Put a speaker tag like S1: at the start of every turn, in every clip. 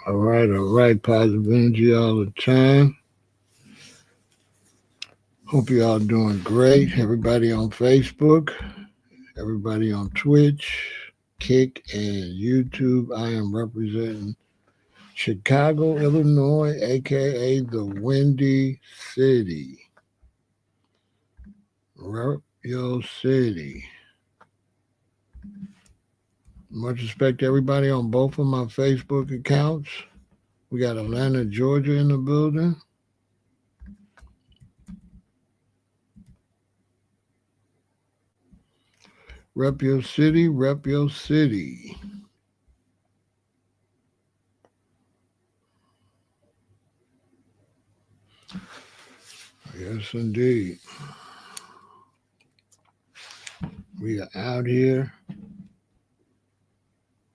S1: All right. Positive energy all the time. Hope you all doing great. Everybody on Facebook, everybody on Twitch, Kick, and YouTube. I am representing Chicago, Illinois, aka the Windy City. Rep your city. Much respect to everybody on both of my Facebook accounts. We got Atlanta, Georgia in the building. Rep your city, rep your city. Yes, indeed. We are out here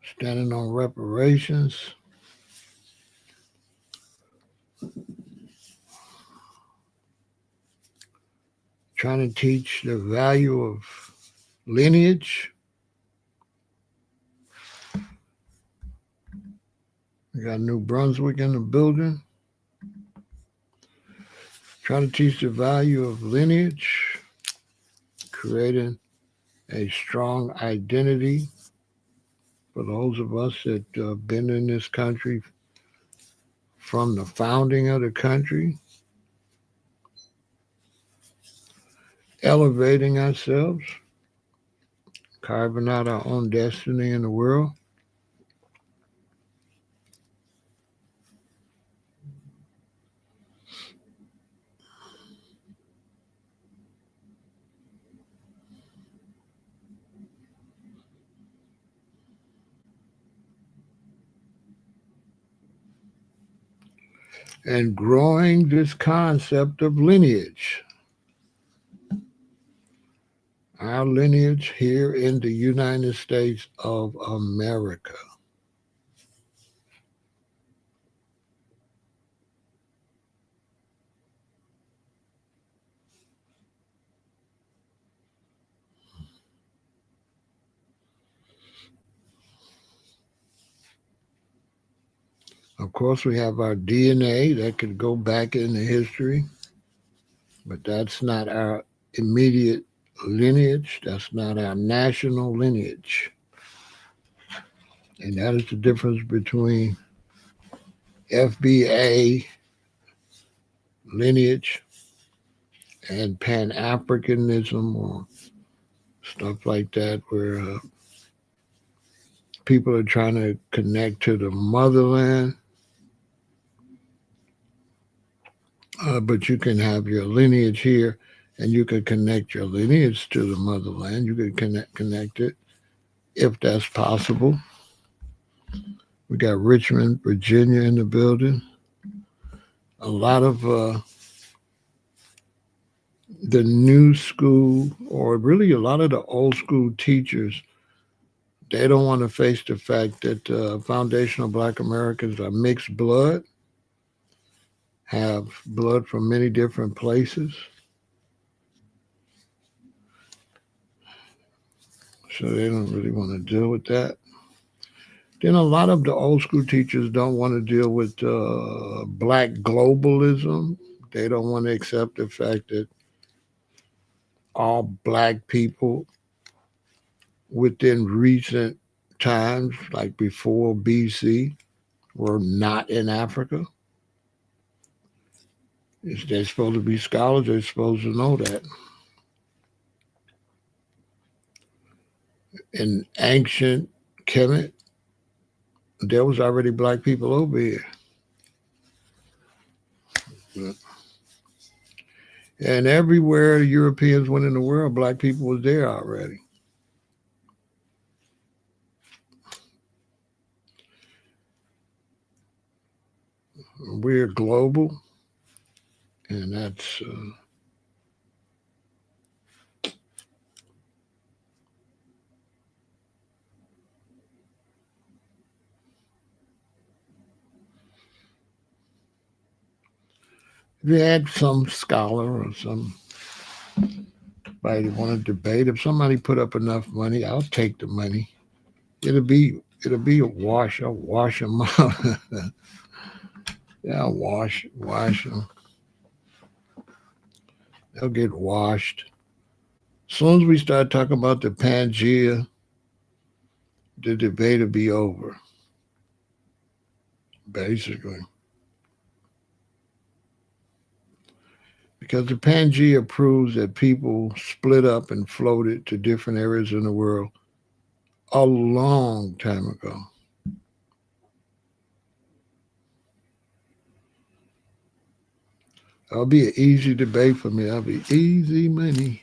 S1: standing on reparations. Trying to teach the value of lineage. We got New Brunswick in the building. Trying to teach the value of lineage, creating a strong identity for those of us that have been in this country from the founding of the country, elevating ourselves, carving out our own destiny in the world. And growing this concept of lineage. Our lineage here in the United States of America. Of course, we have our DNA that could go back into history, but that's not our immediate lineage. That's not our national lineage. And that is the difference between FBA lineage and Pan-Africanism or stuff like that, where people are trying to connect to the motherland. But you can have your lineage here, and you can connect your lineage to the motherland. You can connect it if that's possible. We got Richmond, Virginia in the building. A lot of the new school, or really a lot of the old school teachers, they don't want to face the fact that foundational Black Americans are mixed blood, have blood from many different places. So they don't really want to deal with that. Then a lot of the old school teachers don't want to deal with Black globalism. They don't want to accept the fact that all Black people within recent times, like before BC, were not in Africa. They're supposed to be scholars. They're supposed to know that. In ancient Kemet, there was already Black people over here. And everywhere the Europeans went in the world, Black people was there already. We're global, and that's if you had some scholar or somebody want to debate, if somebody put up enough money, I'll take the money. It'll be It'll be a wash. I'll wash them out. Yeah, I'll wash them. They'll get washed. As soon as we start talking about the Pangea, the debate will be over, basically. Because the Pangea proves that people split up and floated to different areas in the world a long time ago. That'll be an easy debate for me. That'll be easy money.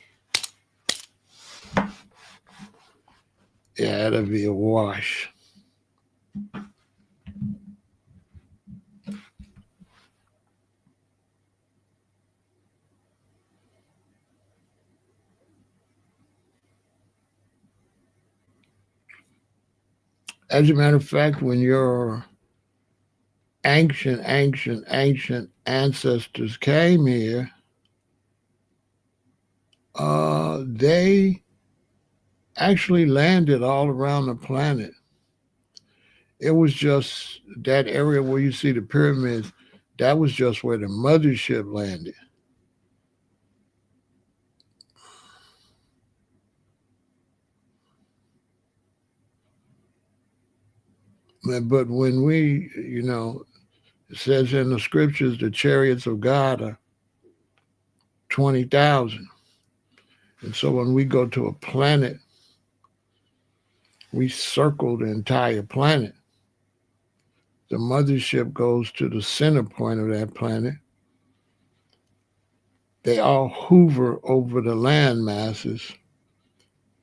S1: Yeah, that'll be a wash. As a matter of fact, when your ancient ancestors came here, they actually landed all around the planet. It was just that area where you see the pyramids, that was just where the mothership landed. But when it says in the scriptures, the chariots of God are 20,000. And so when we go to a planet, we circle the entire planet. The mothership goes to the center point of that planet. They all hover over the land masses.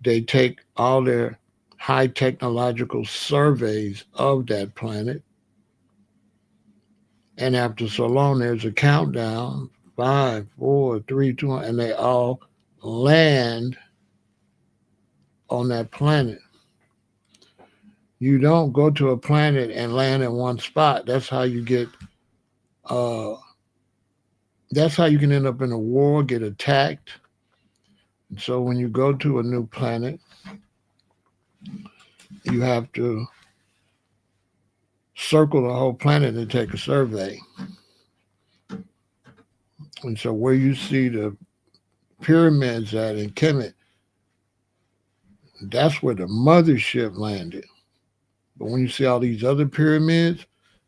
S1: They take all their high technological surveys of that planet. And after so long, there's a countdown 5, 4, 3, 2, and they all land on that planet. You don't go to a planet and land in one spot. Uh, that's how you can end up in a war, get attacked. And so when you go to a new planet, you have to circle the whole planet and take a survey. And so where you see the pyramids at in Kemet, that's where the mothership landed. But when you see all these other pyramids,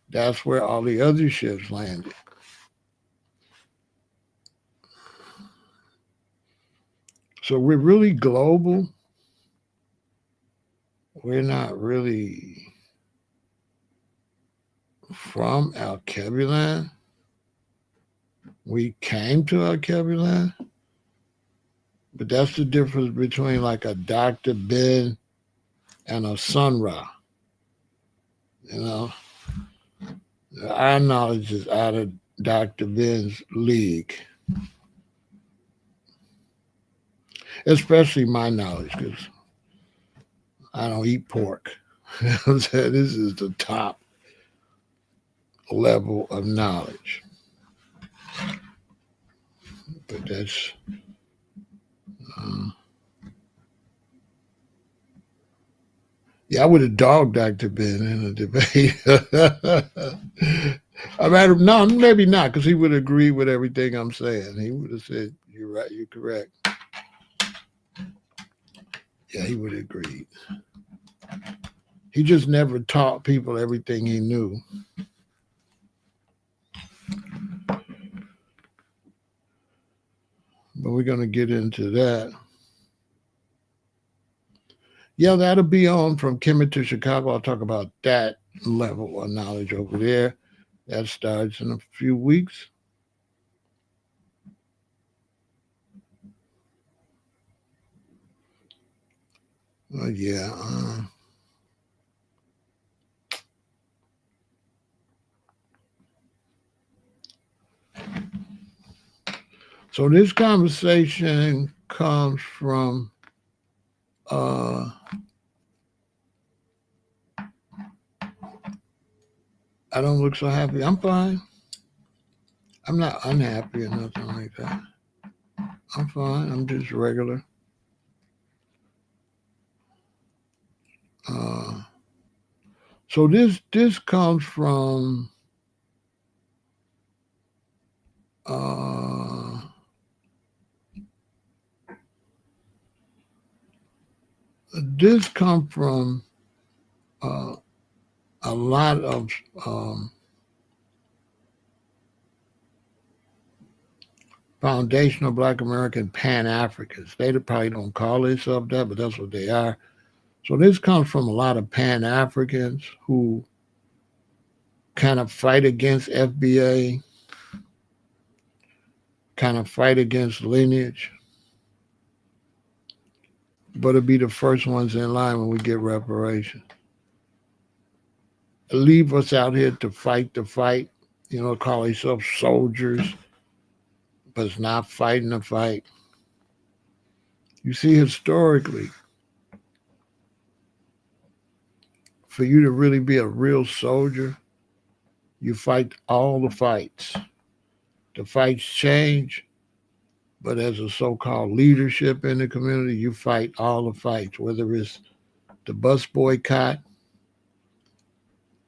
S1: that's where all the other ships landed. So we're really global. We're not really from Al-Kebulan. We came to Al-Kebulan. But that's the difference between like a Dr. Ben and a Sun Ra. You know, our knowledge is out of Dr. Ben's league, especially my knowledge because I don't eat pork. I'm saying this is the top level of knowledge. But that's uh, yeah, I would have dogged Dr. Ben in a debate. No, maybe not, because he would agree with everything I'm saying. He would have said, "You're right, you're correct." Yeah, he would have agreed. He just never taught people everything he knew. But we're going to get into that. Yeah, that'll be on from Kemet to Chicago. I'll talk about that level of knowledge over there. That starts in a few weeks. Yeah. So this conversation comes from I don't look so happy. I'm fine. I'm not unhappy or nothing like that. I'm fine. I'm just regular. Uh, So this comes from uh, this come from uh, a lot of um, foundational Black American Pan Africans. They probably don't call themselves that, but that's what they are. So this comes from a lot of Pan Africans who kind of fight against FBA, kind of fight against lineage, but it'll be the first ones in line when we get reparations. Leave us out here to fight the fight, call themselves soldiers, but it's not fighting the fight. You see, historically, for you to really be a real soldier, you fight all the fights. The fights change, but as a so-called leadership in the community, you fight all the fights, whether it's the bus boycott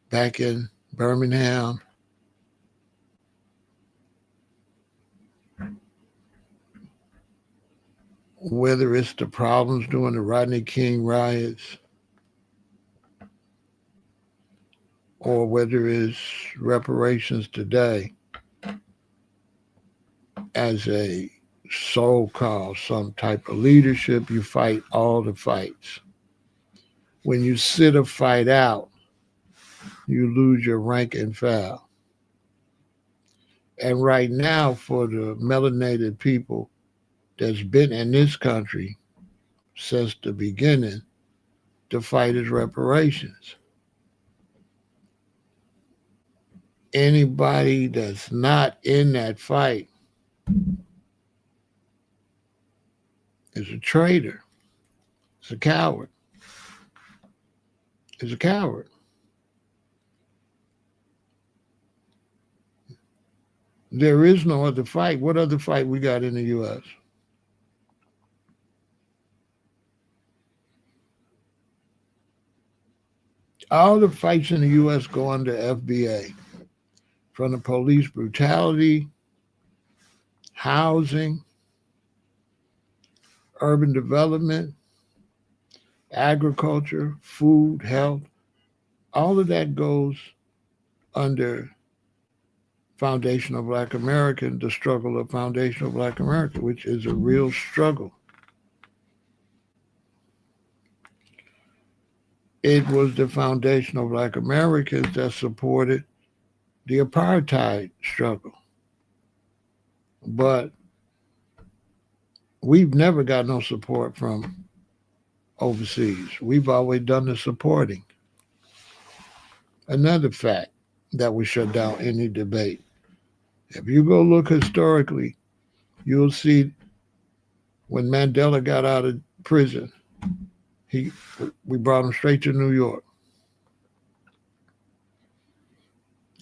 S1: back in Birmingham, whether it's the problems during the Rodney King riots, or whether it's reparations today as a so-called some type of leadership, you fight all the fights. When you sit a fight out, you lose your rank and file. And right now, for the melanated people that's been in this country since the beginning, the fight is reparations. Anybody that's not in that fight is a traitor. It's a coward. It's a coward. There is no other fight. What other fight we got in the U.S.? All the fights in the U.S. go under FBA, from the police brutality, housing, urban development, agriculture, food, health. All of that goes under Foundational Black American, the struggle of Foundational Black America, which is a real struggle. It was the Foundational Black Americans that supported the apartheid struggle. But we've never got no support from overseas. We've always done the supporting. Another fact that would shut down any debate. If you go look historically, you'll see when Mandela got out of prison, we brought him straight to New York.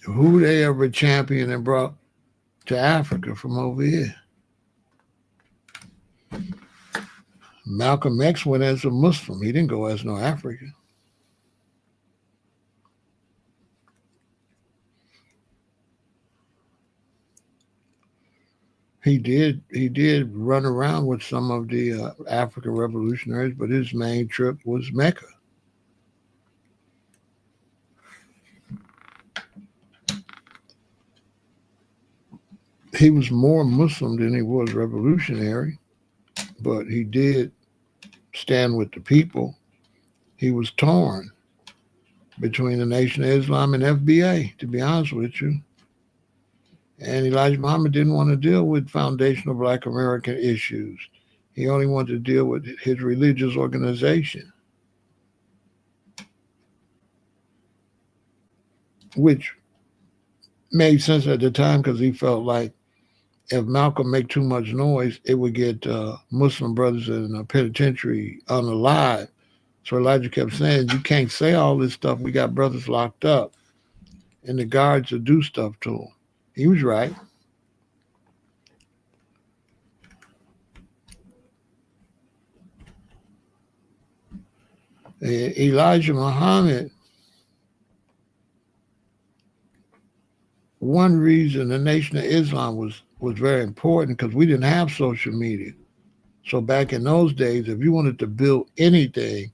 S1: Who they ever championed and brought to Africa from over here? Malcolm X went as a Muslim. He didn't go as no African. He did run around with some of the African revolutionaries, but his main trip was Mecca. He was more Muslim than he was revolutionary, but he did stand with the people. He was torn between the Nation of Islam and FBA, to be honest with you. And Elijah Muhammad didn't want to deal with foundational Black American issues. He only wanted to deal with his religious organization, which made sense at the time because he felt like if Malcolm made too much noise, it would get Muslim brothers in a penitentiary unalive. So Elijah kept saying, you can't say all this stuff. We got brothers locked up. And the guards would do stuff to them. He was right. Elijah Muhammad one reason the Nation of Islam was very important because we didn't have social media. So back in those days, if you wanted to build anything,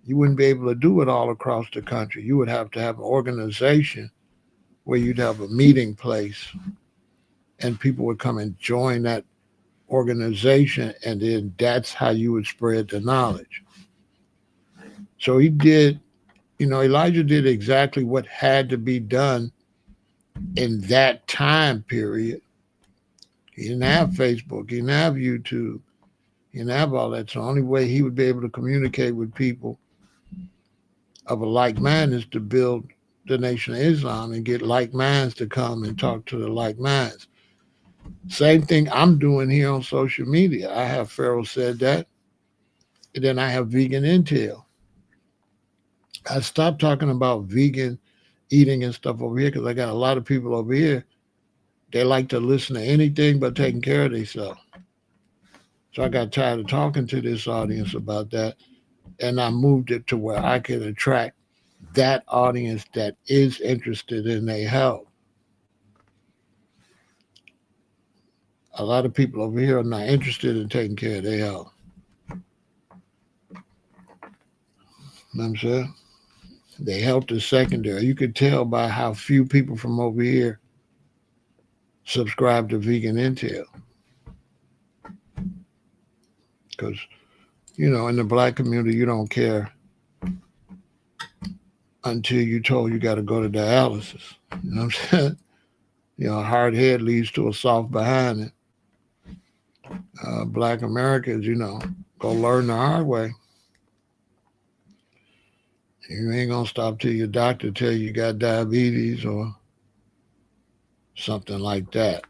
S1: you wouldn't be able to do it all across the country. You would have to have an organization where you'd have a meeting place and people would come and join that organization, and then that's how you would spread the knowledge. So he did, Elijah did exactly what had to be done in that time period. He didn't have Facebook, he didn't have YouTube, he didn't have all that. So the only way he would be able to communicate with people of a like mind is to build the Nation of Islam and get like minds to come and talk to the like minds. Same thing I'm doing here on social media. I have Pharaoh Said That, and then I have Vegan Intel. I stopped talking about vegan eating and stuff over here because I got a lot of people over here. They like to listen to anything but taking care of themselves. So I got tired of talking to this audience about that, and I moved it to where I can attract that audience that is interested in their health. A lot of people over here are not interested in taking care of their health. You know what I'm saying? Their health is secondary. You could tell by how few people from over here subscribe to Vegan Intel. Because, in the black community, you don't care until you're told you got to go to dialysis. You know what I'm saying? A hard head leads to a soft behind it. Black Americans, go learn the hard way. You ain't gonna stop till your doctor tell you got diabetes or something like that.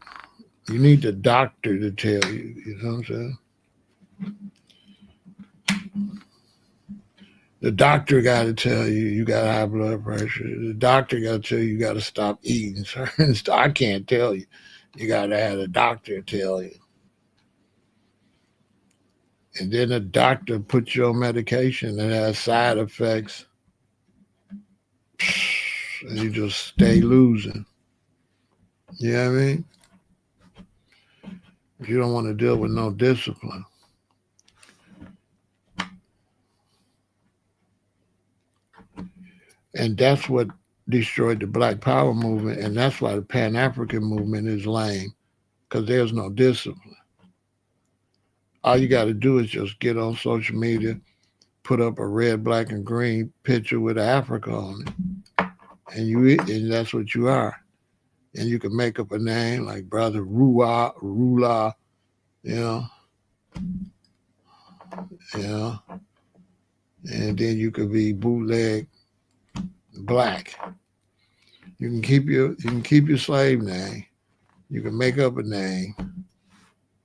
S1: You need the doctor to tell you. You know what I'm saying? The doctor got to tell you you got high blood pressure. The doctor got to tell you got to stop eating certain stuff. I can't tell you. You got to have a doctor tell you. And then the doctor puts you on medication that has side effects, and you just stay losing. You know what I mean? You don't want to deal with no discipline. And that's what destroyed the Black Power movement, and that's why the Pan-African movement is lame, because there's no discipline. All you got to do is just get on social media, put up a red, black, and green picture with Africa on it, and that's what you are. And you can make up a name like Brother Rula, you know, and then you could be bootleg black. You can keep your slave name. You can make up a name,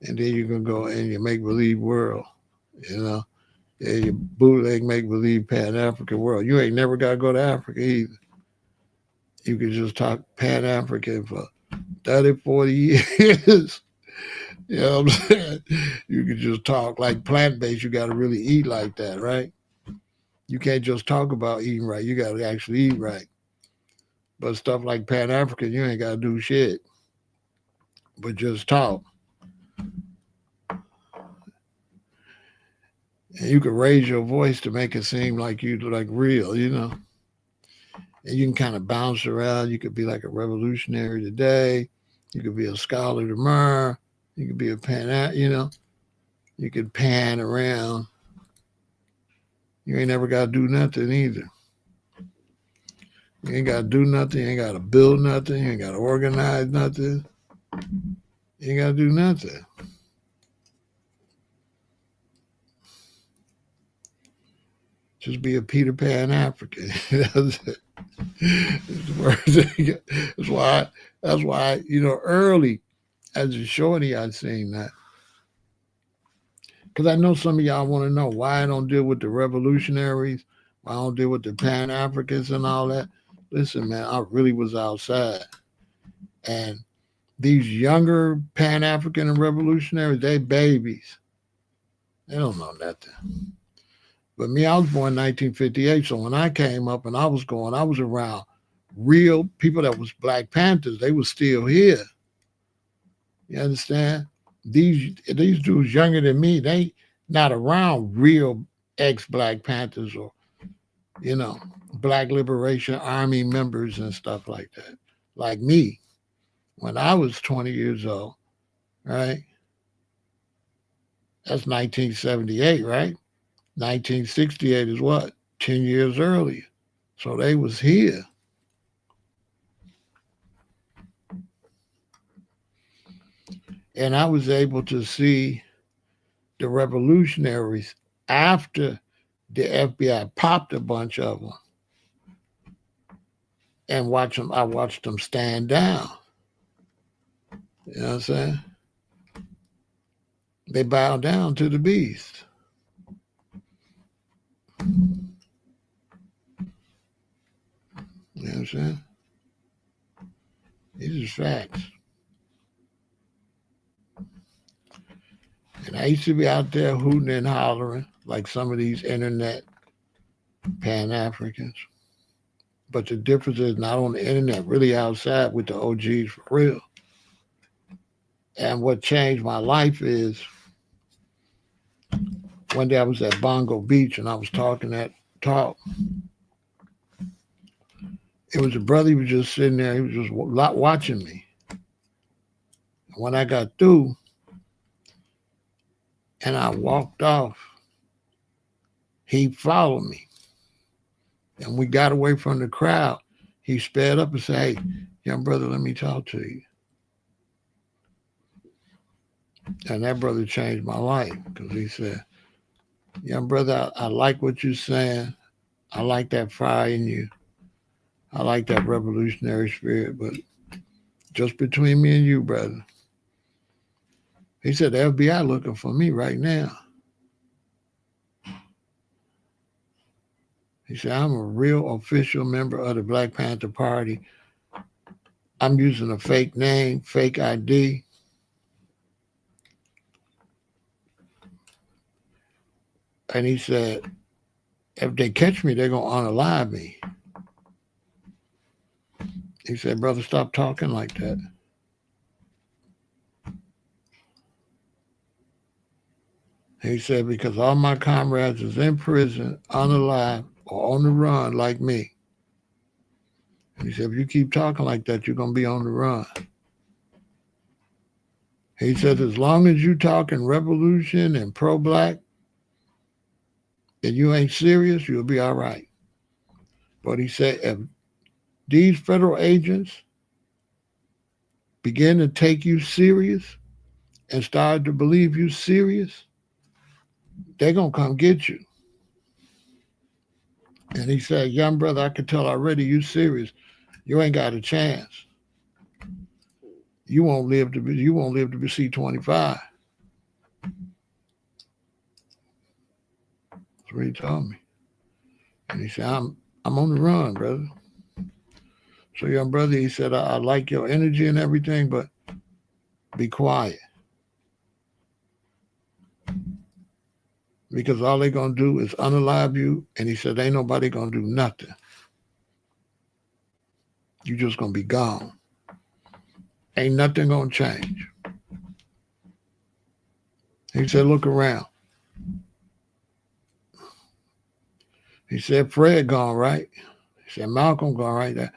S1: and then you can go in your make believe world. Yeah, your bootleg make believe Pan African world. You ain't never got to go to Africa either. You can just talk Pan African for 30, 40 years. You know what I'm saying? You can just talk like plant based. You got to really eat like that, right? You can't just talk about eating right. You got to actually eat right. But stuff like Pan African, you ain't got to do shit, but just talk. And you can raise your voice to make it seem like you like real, And you can kind of bounce around. You could be like a revolutionary today. You could be a scholar tomorrow. You could be a You could pan around. You ain't never got to do nothing either. You ain't got to do nothing. You ain't got to build nothing. You ain't got to organize nothing. You ain't got to do nothing. Just be a Peter Pan African. That's why, early as a shorty, I seen that. Because I know some of y'all want to know why I don't deal with the revolutionaries, why I don't deal with the Pan Africans and all that. Listen, man, I really was outside. And these younger Pan African and revolutionaries, they babies. They don't know nothing. But me, I was born in 1958, so when I came up and I was around real people that was Black Panthers, they were still here. You understand? These dudes younger than me, they not around real ex-Black Panthers or, you know, Black Liberation Army members and stuff like that. Like me, when I was 20 years old, right? That's 1978, right? 1968 is what? 10 years earlier. So they was here. And I was able to see the revolutionaries after the FBI popped a bunch of them and watch them. I watched them stand down. You know what I'm saying? They bow down to the beast. You know what I'm saying? These are facts. And I used to be out there hooting and hollering like some of these internet Pan-Africans. But the difference is not on the internet, really outside with the OGs for real. And what changed my life is one day I was at Bongo Beach and I was talking that talk. It was a brother, he was just sitting there, he was just watching me. When I got through and I walked off, he followed me. And we got away from the crowd. He sped up and said, "Hey, young brother, let me talk to you." And that brother changed my life because he said, "Young brother, I like what you're saying. I like that fire in you. I like that revolutionary spirit, but just between me and you, brother." He said, "The FBI looking for me right now." He said, "I'm a real official member of the Black Panther Party. I'm using a fake name, fake ID. And he said, if they catch me, they're going to unalive me." He said, "Brother, stop talking like that." He said, "Because all my comrades is in prison, unalive, or on the run like me." And he said, "If you keep talking like that, you're going to be on the run." He said, "As long as you talking revolution and pro-black and you ain't serious, you'll be all right." But he said, if these federal agents begin to take you serious and start to believe you serious, they're going to come get you. And he said, "Young brother, I can tell already you serious. You ain't got a chance. You won't live to be see 25. That's what he told me. And he said, I'm on the run, brother. So, young brother, he said, I like your energy and everything, but be quiet. Because all they're going to do is unalive you." And he said, "Ain't nobody going to do nothing. You just going to be gone. Ain't nothing going to change." He said, "Look around." He said, "Fred gone, right?" He said, "Malcolm gone, right there.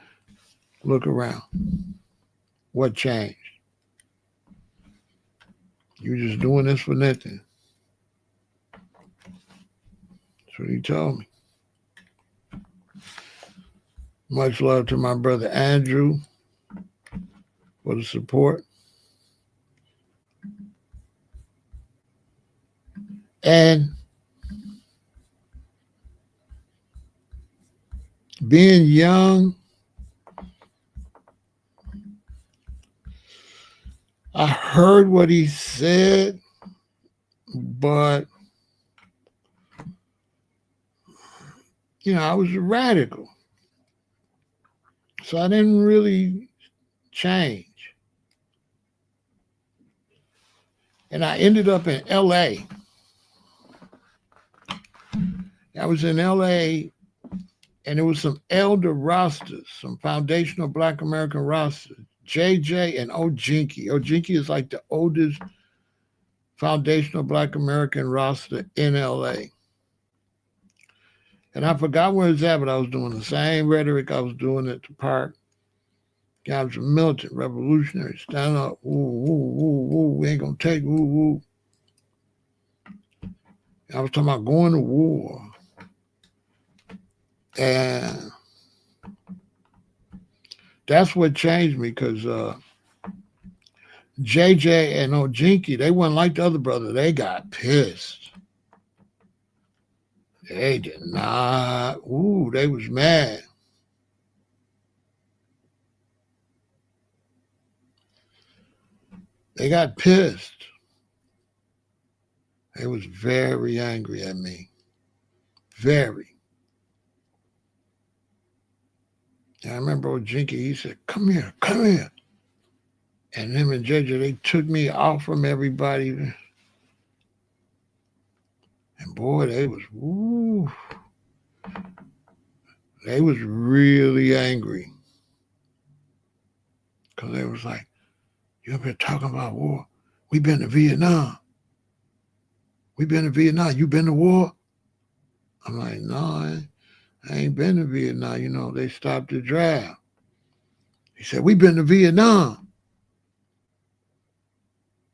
S1: Look around. What changed? You just doing this for nothing." That's what he told me. Much love to my brother Andrew for the support. And being young, I heard what he said, but, I was a radical. So I didn't really change. And I ended up in LA. I was in LA and it was some elder rosters, some foundational Black American rosters, JJ and Ojinky. Ojinky is like the oldest foundational Black American roster in LA. And I forgot where it's at, but I was doing the same rhetoric I was doing at the park. Guys were militant, revolutionary, stand up, woo, woo, woo, woo, we ain't gonna take woo, woo. I was talking about going to war. And that's what changed me, because JJ and Ojinky, they weren't like the other brother. They got pissed. They did not. Ooh, they was mad. They got pissed. They was very angry at me. Very. And I remember Ojinky, he said, come here, come here. And him and JJ, they took me off from everybody. And boy, they was, woo. They was really angry. Because they was like, you been talking about war. We been to Vietnam. We been to Vietnam. You been to war? I'm like, no, I ain't been to Vietnam. You know, they stopped the draft. He said, we been to Vietnam.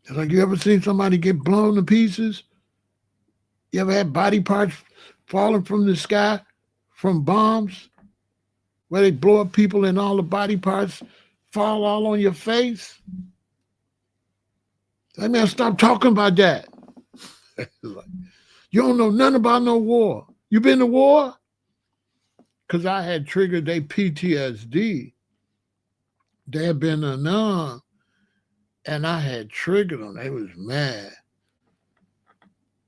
S1: It's like, you ever seen somebody get blown to pieces? You ever had body parts falling from the sky from bombs? Where they blow up people and all the body parts fall all on your face? Like, man, stop talking about that. Like, you don't know nothing about no war. You been to war? Because I had triggered their PTSD. They had been to none. And I had triggered them. They was mad.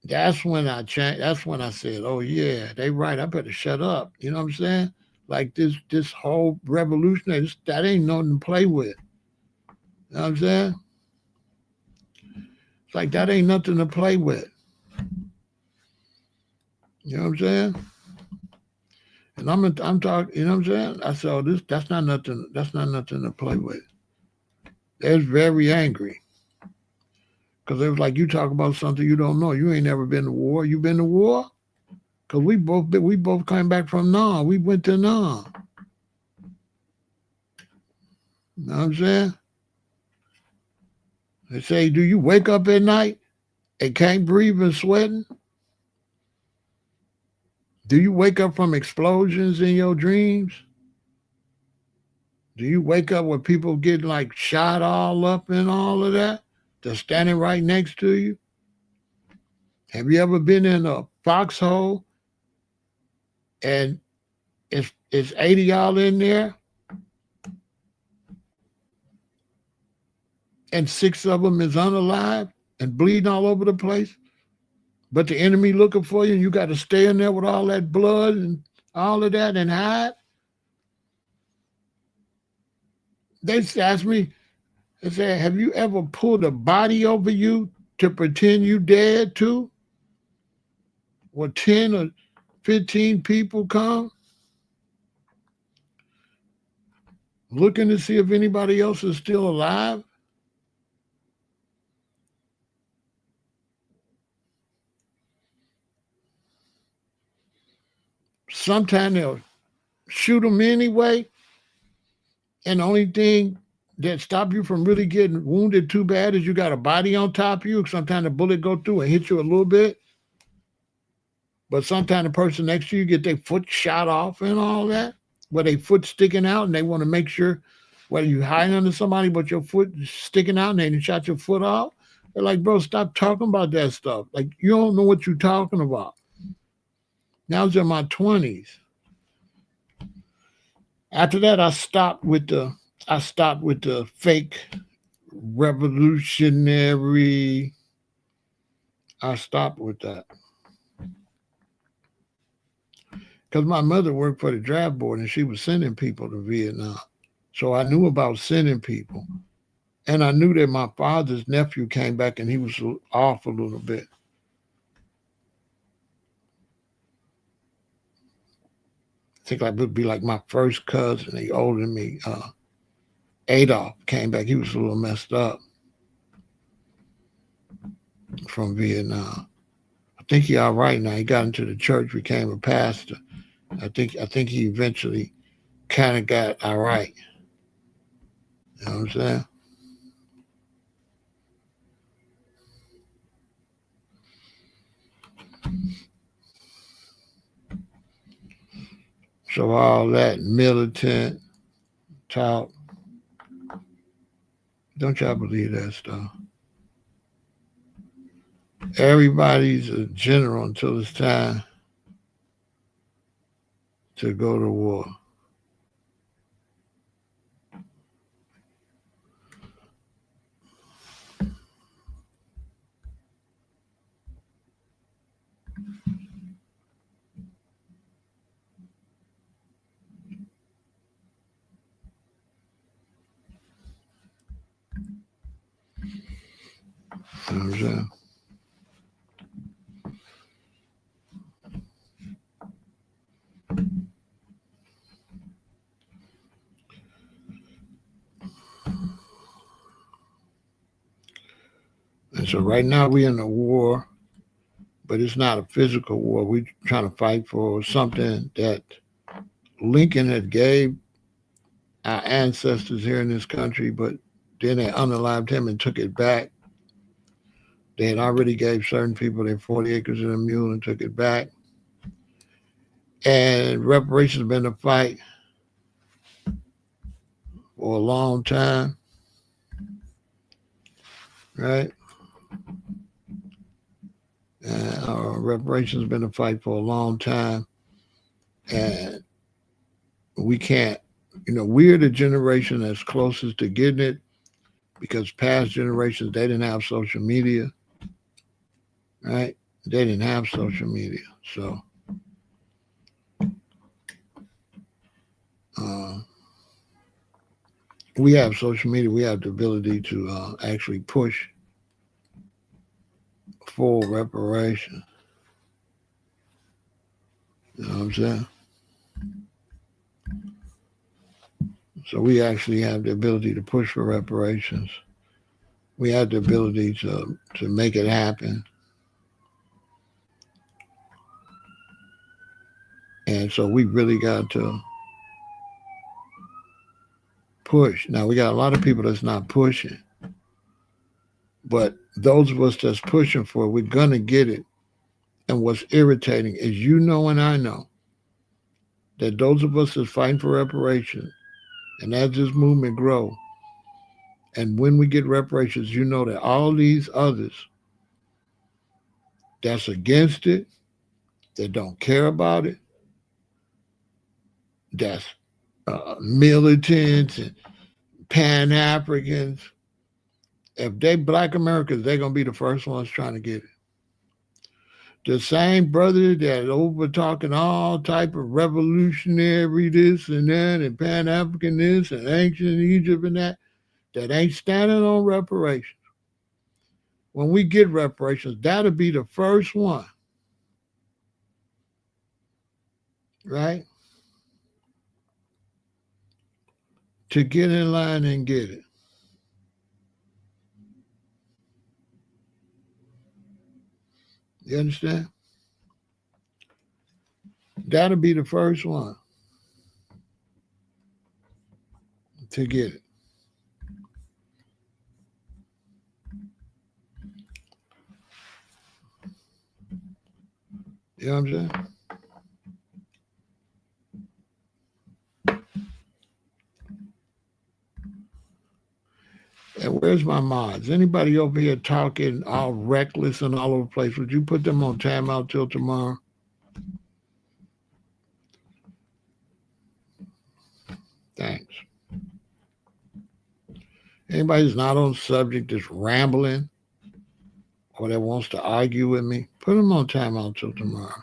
S1: That's when I changed. That's when I said, oh, yeah, they right. I better shut up. You know what I'm saying? Like this whole revolution, that ain't nothing to play with. You know what I'm saying? It's like that ain't nothing to play with. You know what I'm saying? And I'm talking, you know what I'm saying? I said, oh, that's not nothing to play with. They was very angry. Because it was like, you talk about something you don't know. You ain't never been to war. You been to war? Because we both came back from Nam. We went to Nam. You know what I'm saying? They say, do you wake up at night and can't breathe and sweating? Do you wake up from explosions in your dreams? Do you wake up with people getting like shot all up and all of that? They're standing right next to you? Have you ever been in a foxhole and it's 80 y'all in there and 6 of them is unalive and bleeding all over the place, but the enemy looking for you and you got to stay in there with all that blood and all of that and hide? They asked me, they said, have you ever pulled a body over you to pretend you dead too? Or 10 or 15 people come looking to see if anybody else is still alive? Sometimes they'll shoot them anyway, and the only thing that stop you from really getting wounded too bad is you got a body on top of you. Sometimes the bullet go through and hit you a little bit, but sometimes the person next to you get their foot shot off and all that, where their foot sticking out, and they want to make sure whether you hiding under somebody, but your foot is sticking out and they shot your foot off. They're like, bro, stop talking about that stuff. Like, you don't know what you're talking about. Now I was in my 20s. After that, I stopped with the fake revolutionary. I stopped with that. Because my mother worked for the draft board and she was sending people to Vietnam. So I knew about sending people. And I knew that my father's nephew came back and he was off a little bit. think like would be like my first cousin. He older than me. Adolf came back. He was a little messed up from Vietnam. I think he all right now. He got into the church, became a pastor. I think he eventually kind of got all right. You know what I'm saying? So all that militant talk, don't y'all believe that stuff? Everybody's a general until it's time to go to war. You know what I'm saying? And so right now we're in a war, but it's not a physical war. We're trying to fight for something that Lincoln had gave our ancestors here in this country, but then they unalived him and took it back. They had already gave certain people their 40 acres and a mule and took it back. And reparations have been a fight for a long time, right? Reparations have been a fight for a long time, and we can't. We're the generation that's closest to getting it because past generations they didn't have social media, right? They didn't have social media, so uh, we have social media. We have the ability to actually push full reparation. You know what I'm saying? So we actually have the ability to push for reparations. We have the ability to make it happen. And so we really got to push. Now we got a lot of people that's not pushing. But those of us that's pushing for it, we're gonna get it. And what's irritating is and I know that those of us that's fighting for reparations, and as this movement grow, and when we get reparations, that all these others that's against it, that don't care about it, that's militants and Pan Africans. If they Black Americans, they're gonna be the first ones trying to get it. The same brother that over talking all type of revolutionary this and that and Pan African this and ancient Egypt and that ain't standing on reparations. When we get reparations, that'll be the first one, right? To get in line and get it. You understand? That'll be the first one to get it. You know what I'm saying? And where's my mods? Anybody over here talking all reckless and all over the place? Would you put them on timeout till tomorrow? Thanks. Anybody who's not on subject that's rambling or that wants to argue with me, put them on timeout till tomorrow.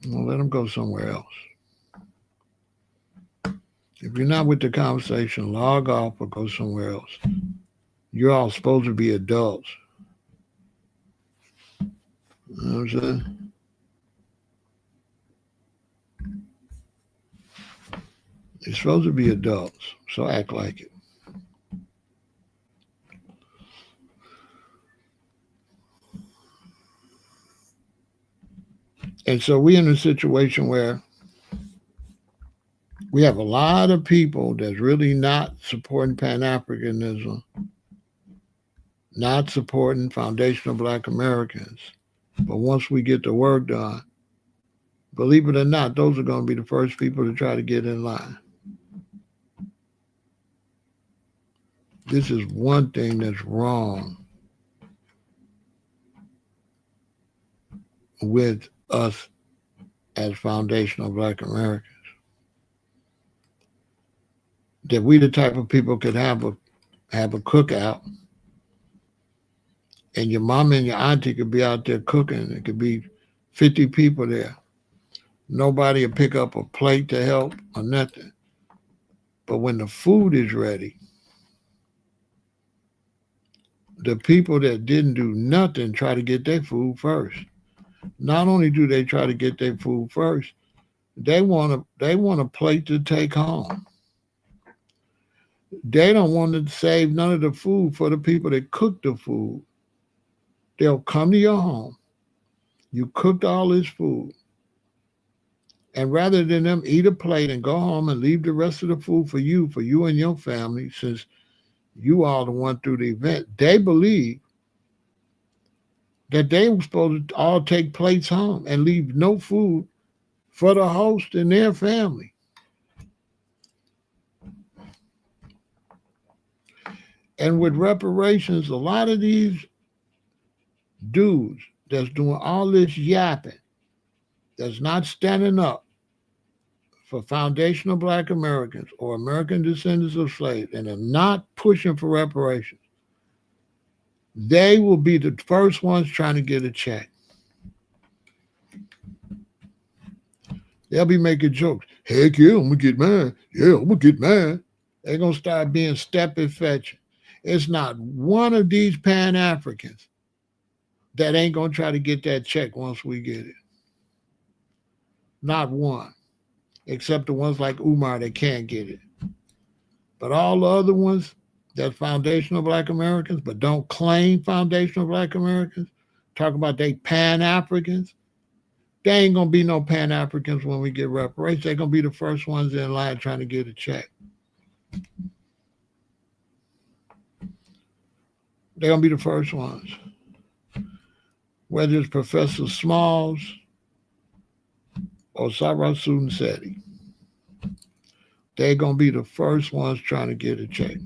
S1: Let them go somewhere else. If you're not with the conversation, log off or go somewhere else. You're all supposed to be adults. You know what I'm saying? You're supposed to be adults, so act like it. And so we're in a situation where we have a lot of people that's really not supporting Pan-Africanism, not supporting foundational Black Americans. But once we get the work done, believe it or not, those are going to be the first people to try to get in line. This is one thing that's wrong with us as foundational Black Americans. That we the type of people could have a cookout, and your mama and your auntie could be out there cooking. It could be 50 people there. Nobody will pick up a plate to help or nothing. But when the food is ready, the people that didn't do nothing try to get their food first. Not only do they try to get their food first, they want a plate to take home. They don't want to save none of the food for the people that cook the food. They'll come to your home. You cooked all this food. And rather than them eat a plate and go home and leave the rest of the food for you and your family, since you all the one through the event, they believe that they were supposed to all take plates home and leave no food for the host and their family. And with reparations, a lot of these dudes that's doing all this yapping, that's not standing up for foundational Black Americans or American descendants of slaves, and are not pushing for reparations, they will be the first ones trying to get a check. They'll be making jokes. Heck yeah, I'm going to get mine. Yeah, I'm going to get mine. They're going to start being stepping fetching. It's not one of these Pan-Africans that ain't going to try to get that check once we get it. Not one. Except the ones like Umar that can't get it. But all the other ones that's foundational Black Americans but don't claim foundational Black Americans, talk about they Pan-Africans, there ain't going to be no Pan-Africans when we get reparations. They're going to be the first ones in line trying to get a check. They're going to be the first ones. Whether it's Professor Smalls or Sarah Seti, they're going to be the first ones trying to get a check.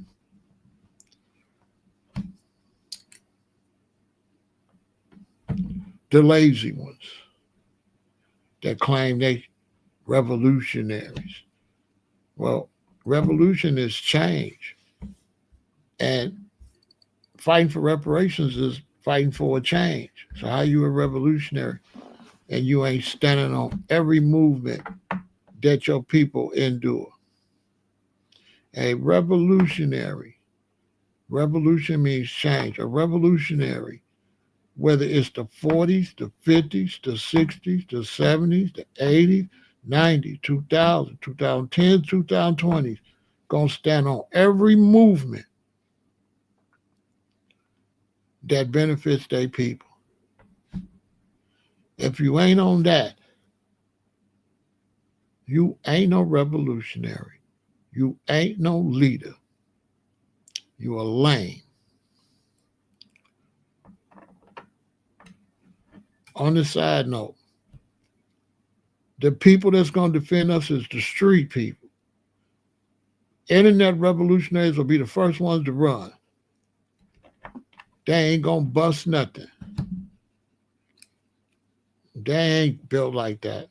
S1: The lazy ones that claim they revolutionaries. Well, revolution is change. And fighting for reparations is fighting for a change. So how you a revolutionary and you ain't standing on every movement that your people endure? A revolutionary, revolution means change. A revolutionary, whether it's the 40s, the 50s, the 60s, the 70s, the 80s, 90s, 2000, 2010s, 2020s, gonna stand on every movement that benefits their people. If you ain't on that, you ain't no revolutionary. You ain't no leader. You a lame. On the side note, the people that's going to defend us is the street people. Internet revolutionaries will be the first ones to run. They ain't going to bust nothing. They ain't built like that.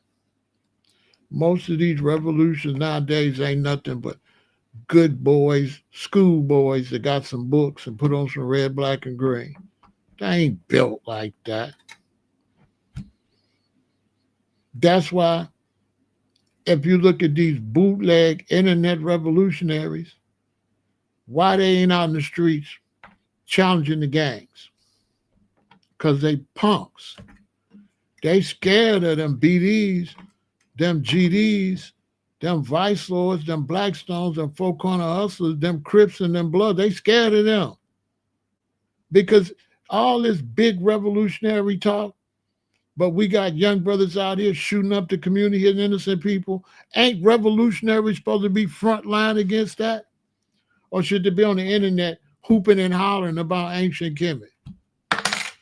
S1: Most of these revolutions nowadays ain't nothing but good boys, school boys that got some books and put on some red, black, and green. They ain't built like that. That's why if you look at these bootleg internet revolutionaries, why they ain't out in the streets challenging the gangs? Because they punks. They scared of them BDs, them GDs, Them vice lords, them Blackstones, them four corner hustlers, them Crips and them Blood, they scared of them. Because all this big revolutionary talk, but we got young brothers out here shooting up the community and innocent people. Ain't revolutionaries supposed to be front line against that? Or should they be on the internet hooping and hollering about ancient Kemet?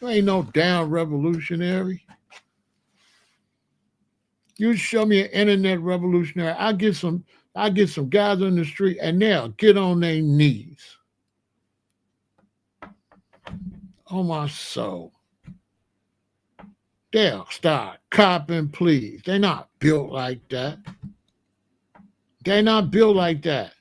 S1: You ain't no damn revolutionary. You show me an internet revolutionary, I get some guys on the street and they'll get on their knees. Oh my soul. They'll start copping pleas. They're not built like that. They're not built like that.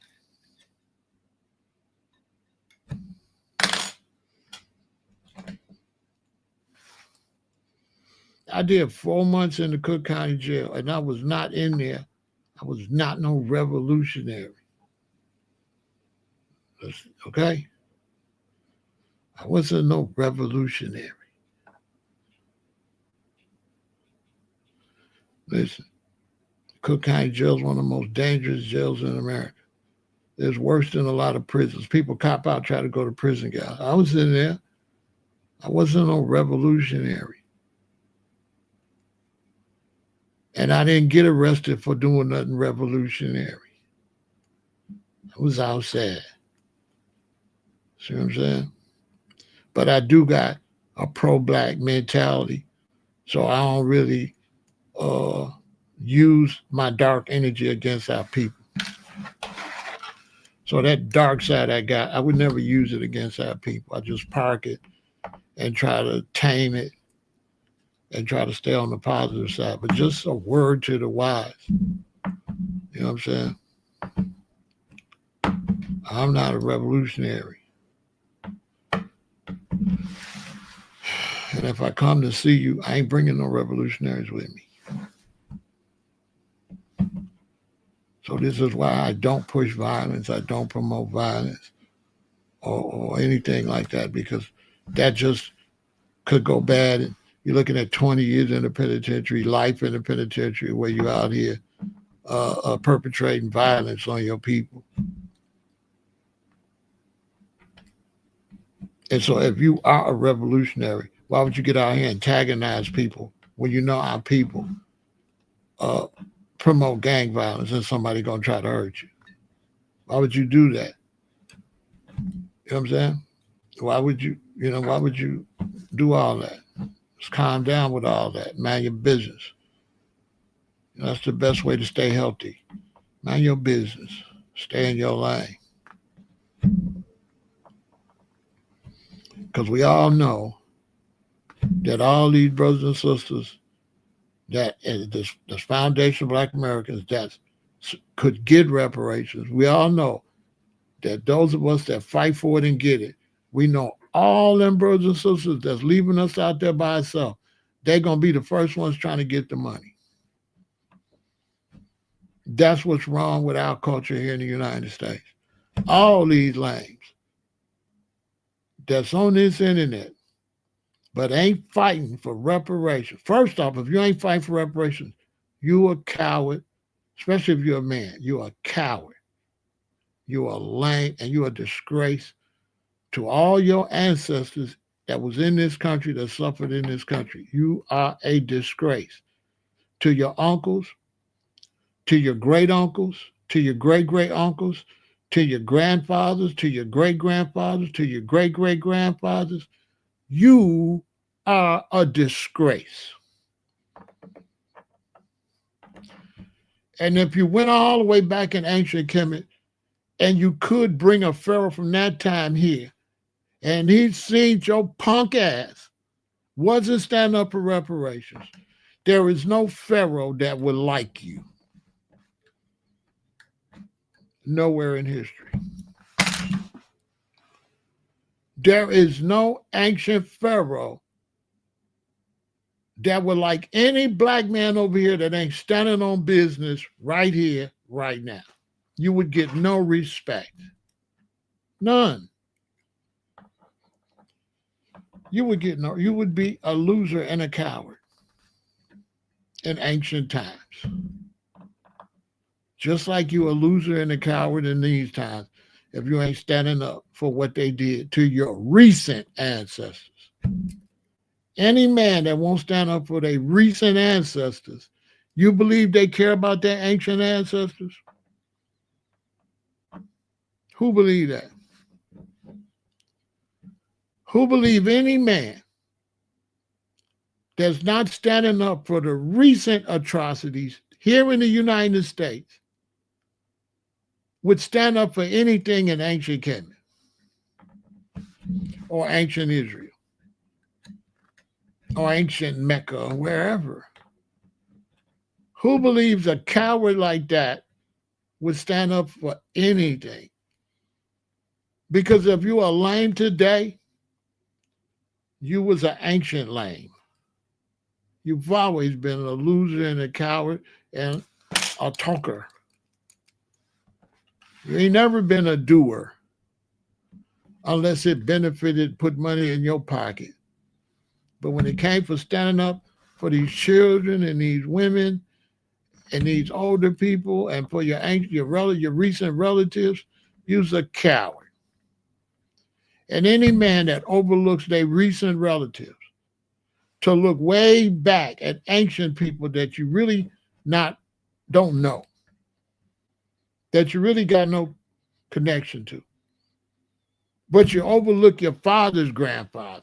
S1: I did 4 months in the Cook County Jail, and I was not in there. I was not no revolutionary. Okay? I wasn't no revolutionary. Listen, Cook County Jail is one of the most dangerous jails in America. It's worse than a lot of prisons. People cop out, try to go to prison, guys. I was in there. I wasn't no revolutionary. And I didn't get arrested for doing nothing revolutionary. I was outside. See what I'm saying? But I do got a pro-black mentality, so I don't really use my dark energy against our people. So that dark side I got, I would never use it against our people. I just park it and try to tame it and try to stay on the positive side. But just a word to the wise. You know what I'm saying? I'm not a revolutionary. And if I come to see you, I ain't bringing no revolutionaries with me. So this is why I don't push violence. I don't promote violence or anything like that, because that just could go bad. And you're looking at 20 years in the penitentiary, life in the penitentiary, where you're out here perpetrating violence on your people. And so if you are a revolutionary, why would you get out here and antagonize people when you know our people promote gang violence and somebody going to try to hurt you? Why would you do that? You know what I'm saying? Why would you do all that? Just calm down with all that. Mind your business. That's the best way to stay healthy. Mind your business. Stay in your lane. Because we all know that all these brothers and sisters that this foundation of Black Americans that could get reparations, we all know that those of us that fight for it and get it, we know all them brothers and sisters that's leaving us out there by ourselves, they're going to be the first ones trying to get the money. That's what's wrong with our culture here in the United States. All these lames that's on this internet but ain't fighting for reparations. First off, if you ain't fighting for reparations, you a coward, especially if you're a man. You're a coward. You're a lame, and you're a disgrace to all your ancestors that was in this country, that suffered in this country. You are a disgrace to your uncles, to your great uncles, to your great great uncles, to your grandfathers, to your great grandfathers, to your great great grandfathers. You are a disgrace. And if you went all the way back in ancient Kemet, and you could bring a pharaoh from that time here, and he'd seen your punk ass wasn't standing up for reparations, there is no pharaoh that would like you. Nowhere in history. There is no ancient pharaoh that would like any black man over here that ain't standing on business right here, right now. You would get no respect. None. You would be a loser and a coward in ancient times. Just like you a loser and a coward in these times if you ain't standing up for what they did to your recent ancestors. Any man that won't stand up for their recent ancestors, you believe they care about their ancient ancestors? Who believe that? Who believe any man that's not standing up for the recent atrocities here in the United States would stand up for anything in ancient Canaan or ancient Israel or ancient Mecca or wherever? Who believes a coward like that would stand up for anything? Because if you are lame today, you was an ancient lame. You've always been a loser and a coward and a talker. You ain't never been a doer unless it benefited, put money in your pocket. But when it came for standing up for these children and these women and these older people and for your recent relatives, you's a coward. And any man that overlooks their recent relatives to look way back at ancient people that you really don't know, that you really got no connection to, but you overlook your father's grandfather.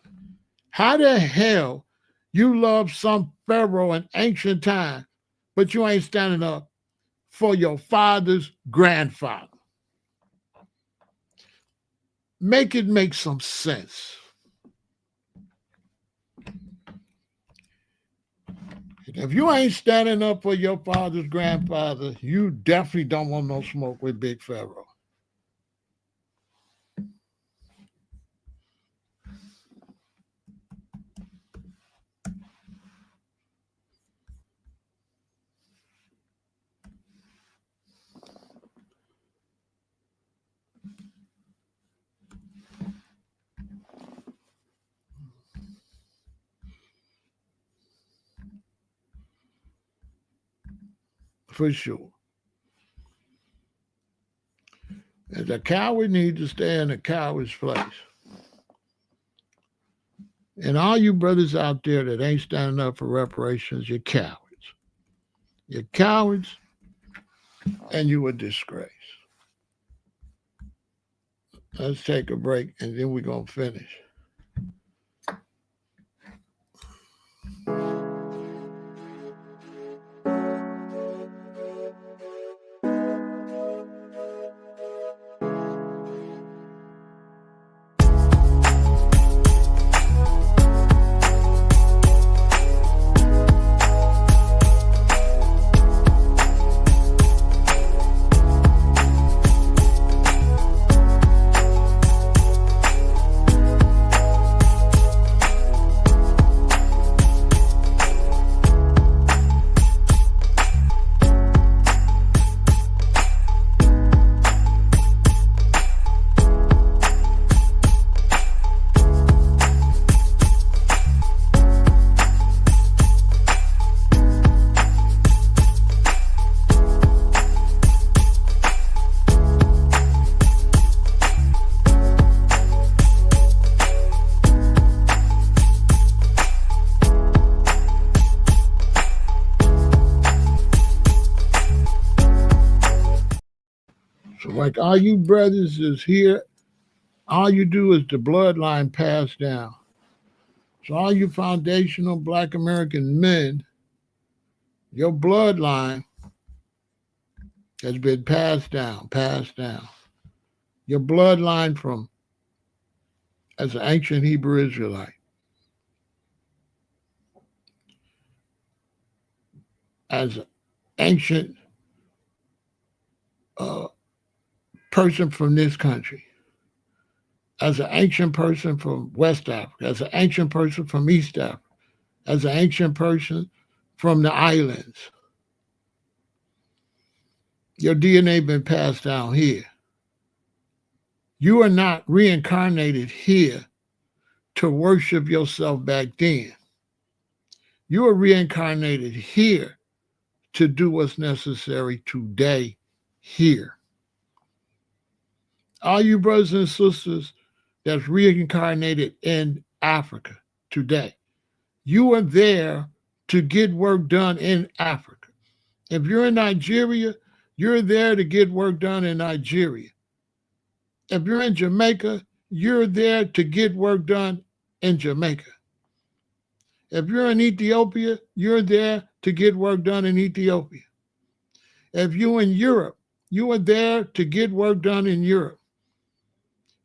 S1: How the hell you love some pharaoh in ancient time, but you ain't standing up for your father's grandfather? Make it make some sense. If you ain't standing up for your father's grandfather, you definitely don't want no smoke with Big Pharaoh. For sure. And the coward needs to stay in a coward's place. And all you brothers out there that ain't standing up for reparations, you're cowards. You're cowards and you a disgrace. Let's take a break and then we're going to finish. Like all you brothers is here, all you do is the bloodline passed down. So all you foundational Black American men, your bloodline has been passed down. Your bloodline from as an ancient Hebrew Israelite, as an ancient person from this country, as an ancient person from West Africa, as an ancient person from East Africa, as an ancient person from the islands. Your DNA been passed down here. You are not reincarnated here to worship yourself back then. You are reincarnated here to do what's necessary today here. All you brothers and sisters that's reincarnated in Africa today, you are there to get work done in Africa. If you're in Nigeria, you're there to get work done in Nigeria. If you're in Jamaica, you're there to get work done in Jamaica. If you're in Ethiopia, you're there to get work done in Ethiopia. If you're in Europe, you are there to get work done in Europe.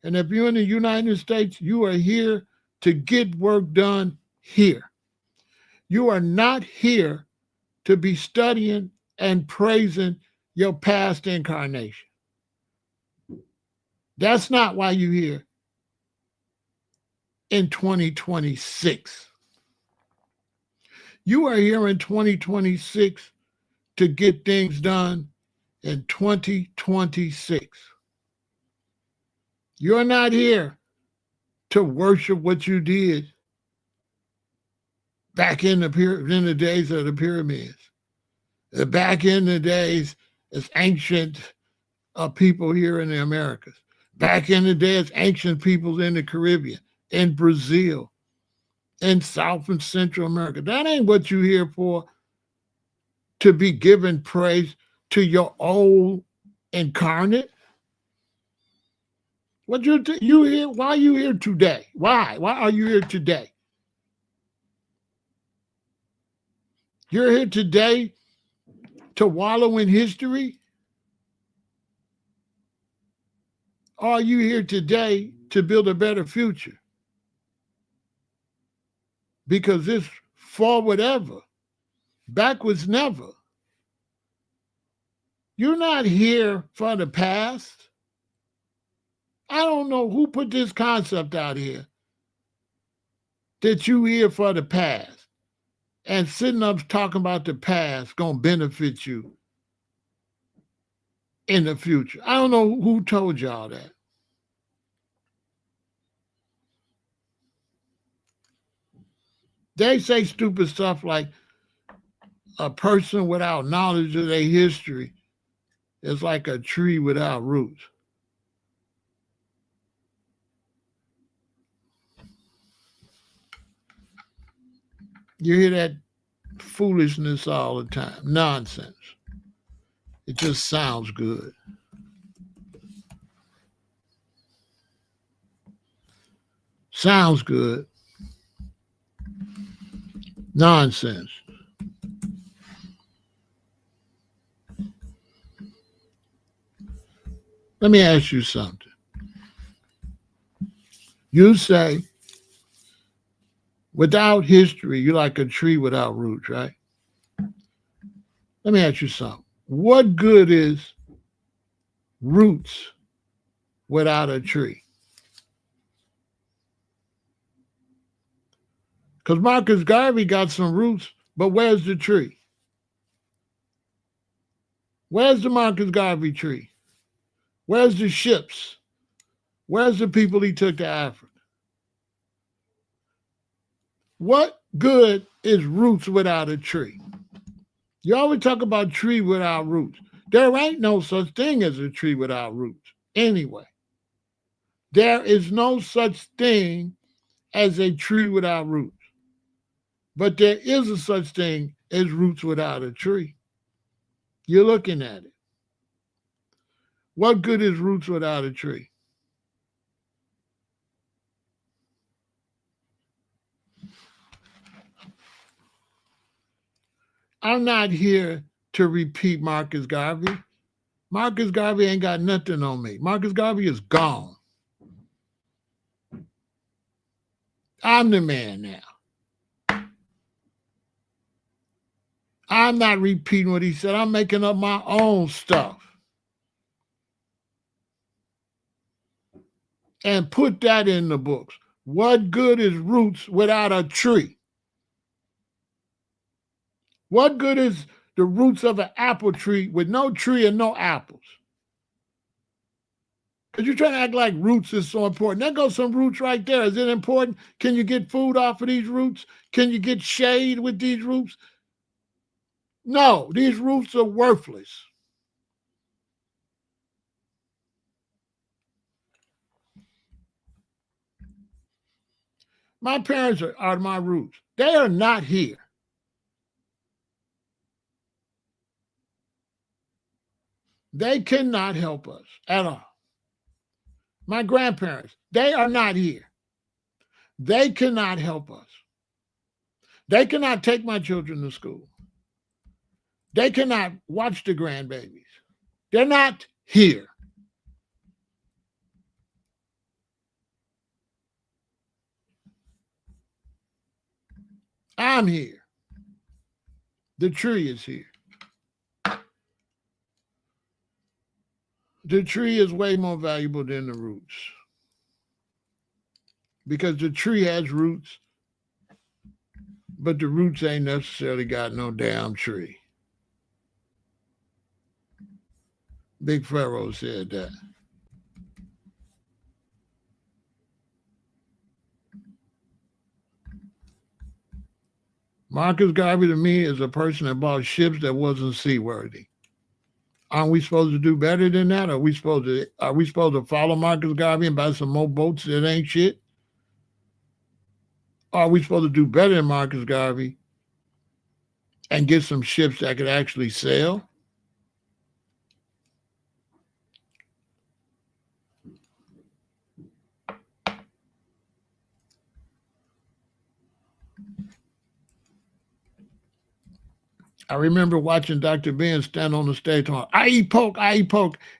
S1: And if you're in the United States, you are here to get work done here. You are not here to be studying and praising your past incarnation. That's not why you're here in 2026. You are here in 2026 to get things done in 2026. You're not here to worship what you did back in the days of the pyramids, back in the days as ancient people here in the Americas, back in the day as ancient peoples in the Caribbean, in Brazil, in South and Central America. That ain't what you're here for, to be giving praise to your old incarnate. What you here? Why are you here today? Why? Why are you here today? You're here today to wallow in history? Or are you here today to build a better future? Because it's forward ever, backwards never. You're not here for the past. I don't know who put this concept out here that you here for the past, and sitting up talking about the past gonna benefit you in the future. I don't know who told y'all that. They say stupid stuff like a person without knowledge of their history is like a tree without roots. You hear that foolishness all the time. Nonsense. It just sounds good. Sounds good. Nonsense. Let me ask you something. You say, without history, you're like a tree without roots, right? Let me ask you something. What good is roots without a tree? Because Marcus Garvey got some roots, but where's the tree? Where's the Marcus Garvey tree? Where's the ships? Where's the people he took to Africa? What good is roots without a tree? You always talk about tree without roots. There ain't no such thing as a tree without roots. Anyway, there is no such thing as a tree without roots. But there is a such thing as roots without a tree. You're looking at it. What good is roots without a tree? I'm not here to repeat Marcus Garvey. Marcus Garvey ain't got nothing on me. Marcus Garvey is gone. I'm the man now. I'm not repeating what he said. I'm making up my own stuff. And put that in the books. What good is roots without a tree? What good is the roots of an apple tree with no tree and no apples? Because you're trying to act like roots is so important. There goes some roots right there. Is it important? Can you get food off of these roots? Can you get shade with these roots? No, these roots are worthless. My parents are my roots. They are not here. They cannot help us at all. My grandparents, they are not here. They cannot help us. They cannot take my children to school. They cannot watch the grandbabies. They're not here. I'm here. The tree is here. The tree is way more valuable than the roots. Because the tree has roots, but the roots ain't necessarily got no damn tree. Big Pharaoh said that. Marcus Garvey to me is a person that bought ships that wasn't seaworthy. Aren't we supposed to do better than that? Are we supposed to follow Marcus Garvey and buy some more boats that ain't shit? Or are we supposed to do better than Marcus Garvey and get some ships that could actually sail? I remember watching Dr. Ben stand on the stage talking, I eat pork.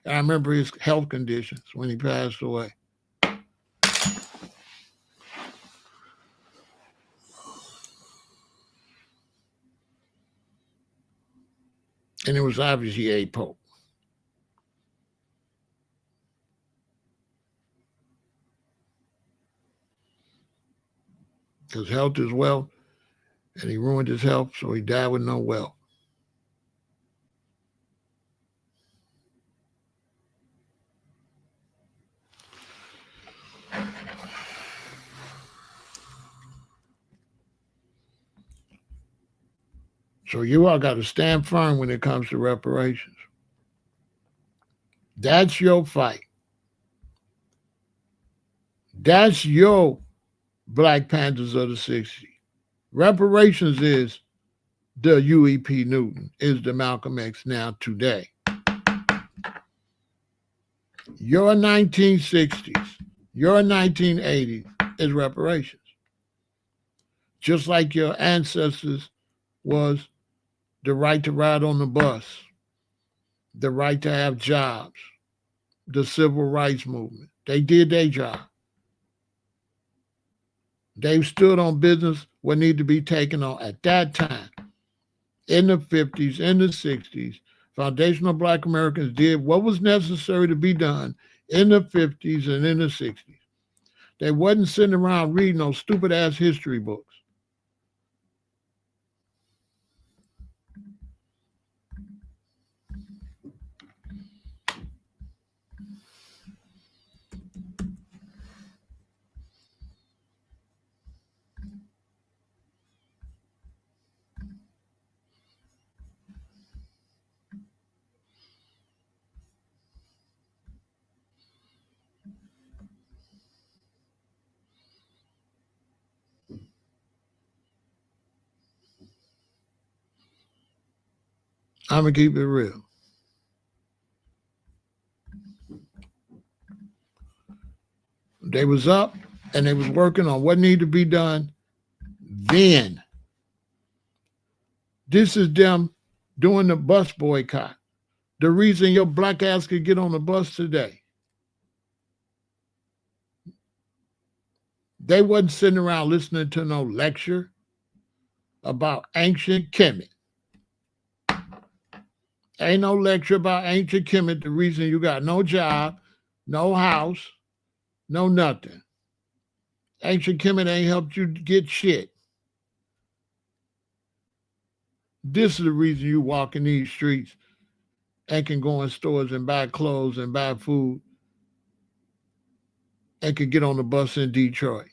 S1: And I remember his health conditions when he passed away. And it was obvious he ate pork. Because health is wealth, and he ruined his health, so he died with no wealth. So you all got to stand firm when it comes to reparations. That's your fight. That's your Black Panthers of the 60s. Reparations is the UEP Newton, is the Malcolm X now today. Your 1960s, your 1980s is reparations. Just like your ancestors was the right to ride on the bus, the right to have jobs, the civil rights movement. They did their job. They stood on business what needed to be taken on at that time. In the 50s, in the 60s, foundational Black Americans did what was necessary to be done in the 50s and in the 60s. They wasn't sitting around reading those stupid ass history books. I'm going to keep it real. They was up and they was working on what needed to be done then. This is them doing the bus boycott. The reason your black ass could get on the bus today. They wasn't sitting around listening to no lecture about ancient Kemet. Ain't no lecture about ancient Kemet, the reason you got no job, no house, no nothing. Ancient Kemet ain't helped you get shit. This is the reason you walk in these streets and can go in stores and buy clothes and buy food and can get on the bus in Detroit.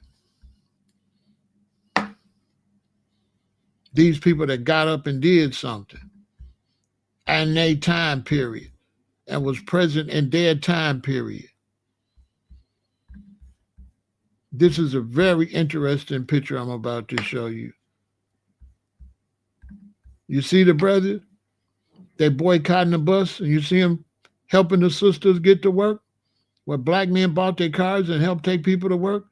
S1: These people that got up and did something and their time period and was present in their time period. This is a very interesting picture I'm about to show you. You see the brothers? They boycotting the bus, and you see them helping the sisters get to work, where black men bought their cars and helped take people to work.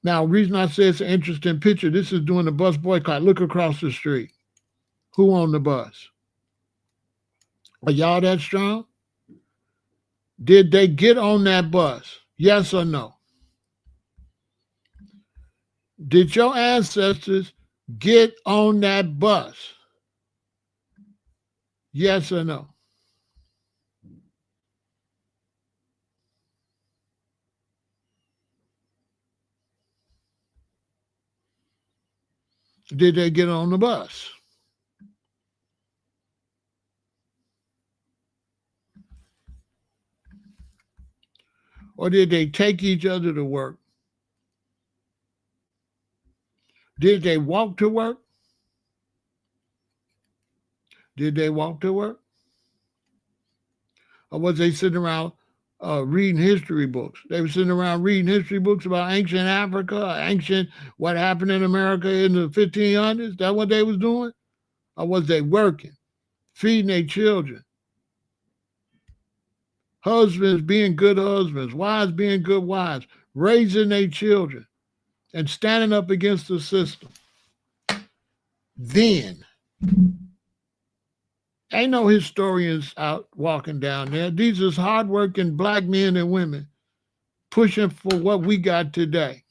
S1: Now, the reason I say it's an interesting picture, this is during the bus boycott. Look across the street. Who on the bus? Are y'all that strong? Did they get on that bus? Yes or no? Did your ancestors get on that bus? Yes or no? Did they get on the bus? Or did they take each other to work? Did they walk to work? Did they walk to work? Or was they sitting around reading history books? They were sitting around reading history books about ancient Africa, ancient what happened in America in the 1500s. That what they was doing? Or was they working, feeding their children? Husbands being good husbands, wives being good wives, raising their children, and standing up against the system. Then, ain't no historians out walking down there. These is hardworking black men and women pushing for what we got today.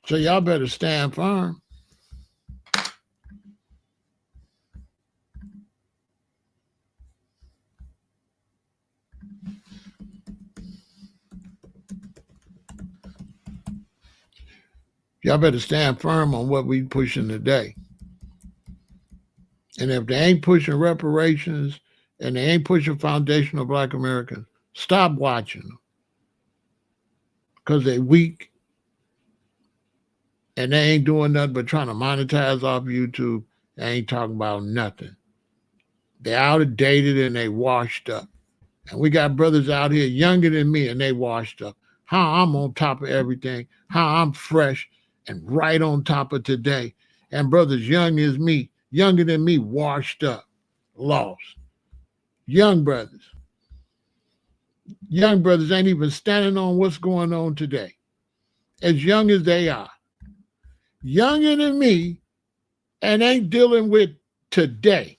S1: So y'all better stand firm. Y'all better stand firm on what we pushing today. And if they ain't pushing reparations and they ain't pushing foundational black Americans, stop watching them. Because they weak and they ain't doing nothing but trying to monetize off YouTube. They ain't talking about nothing. They outdated and they washed up. And we got brothers out here younger than me and they washed up. How I'm on top of everything, how I'm fresh and right on top of today. And brothers young as me, younger than me, washed up, lost. Young brothers ain't even standing on what's going on today. As young as they are. Younger than me and ain't dealing with today.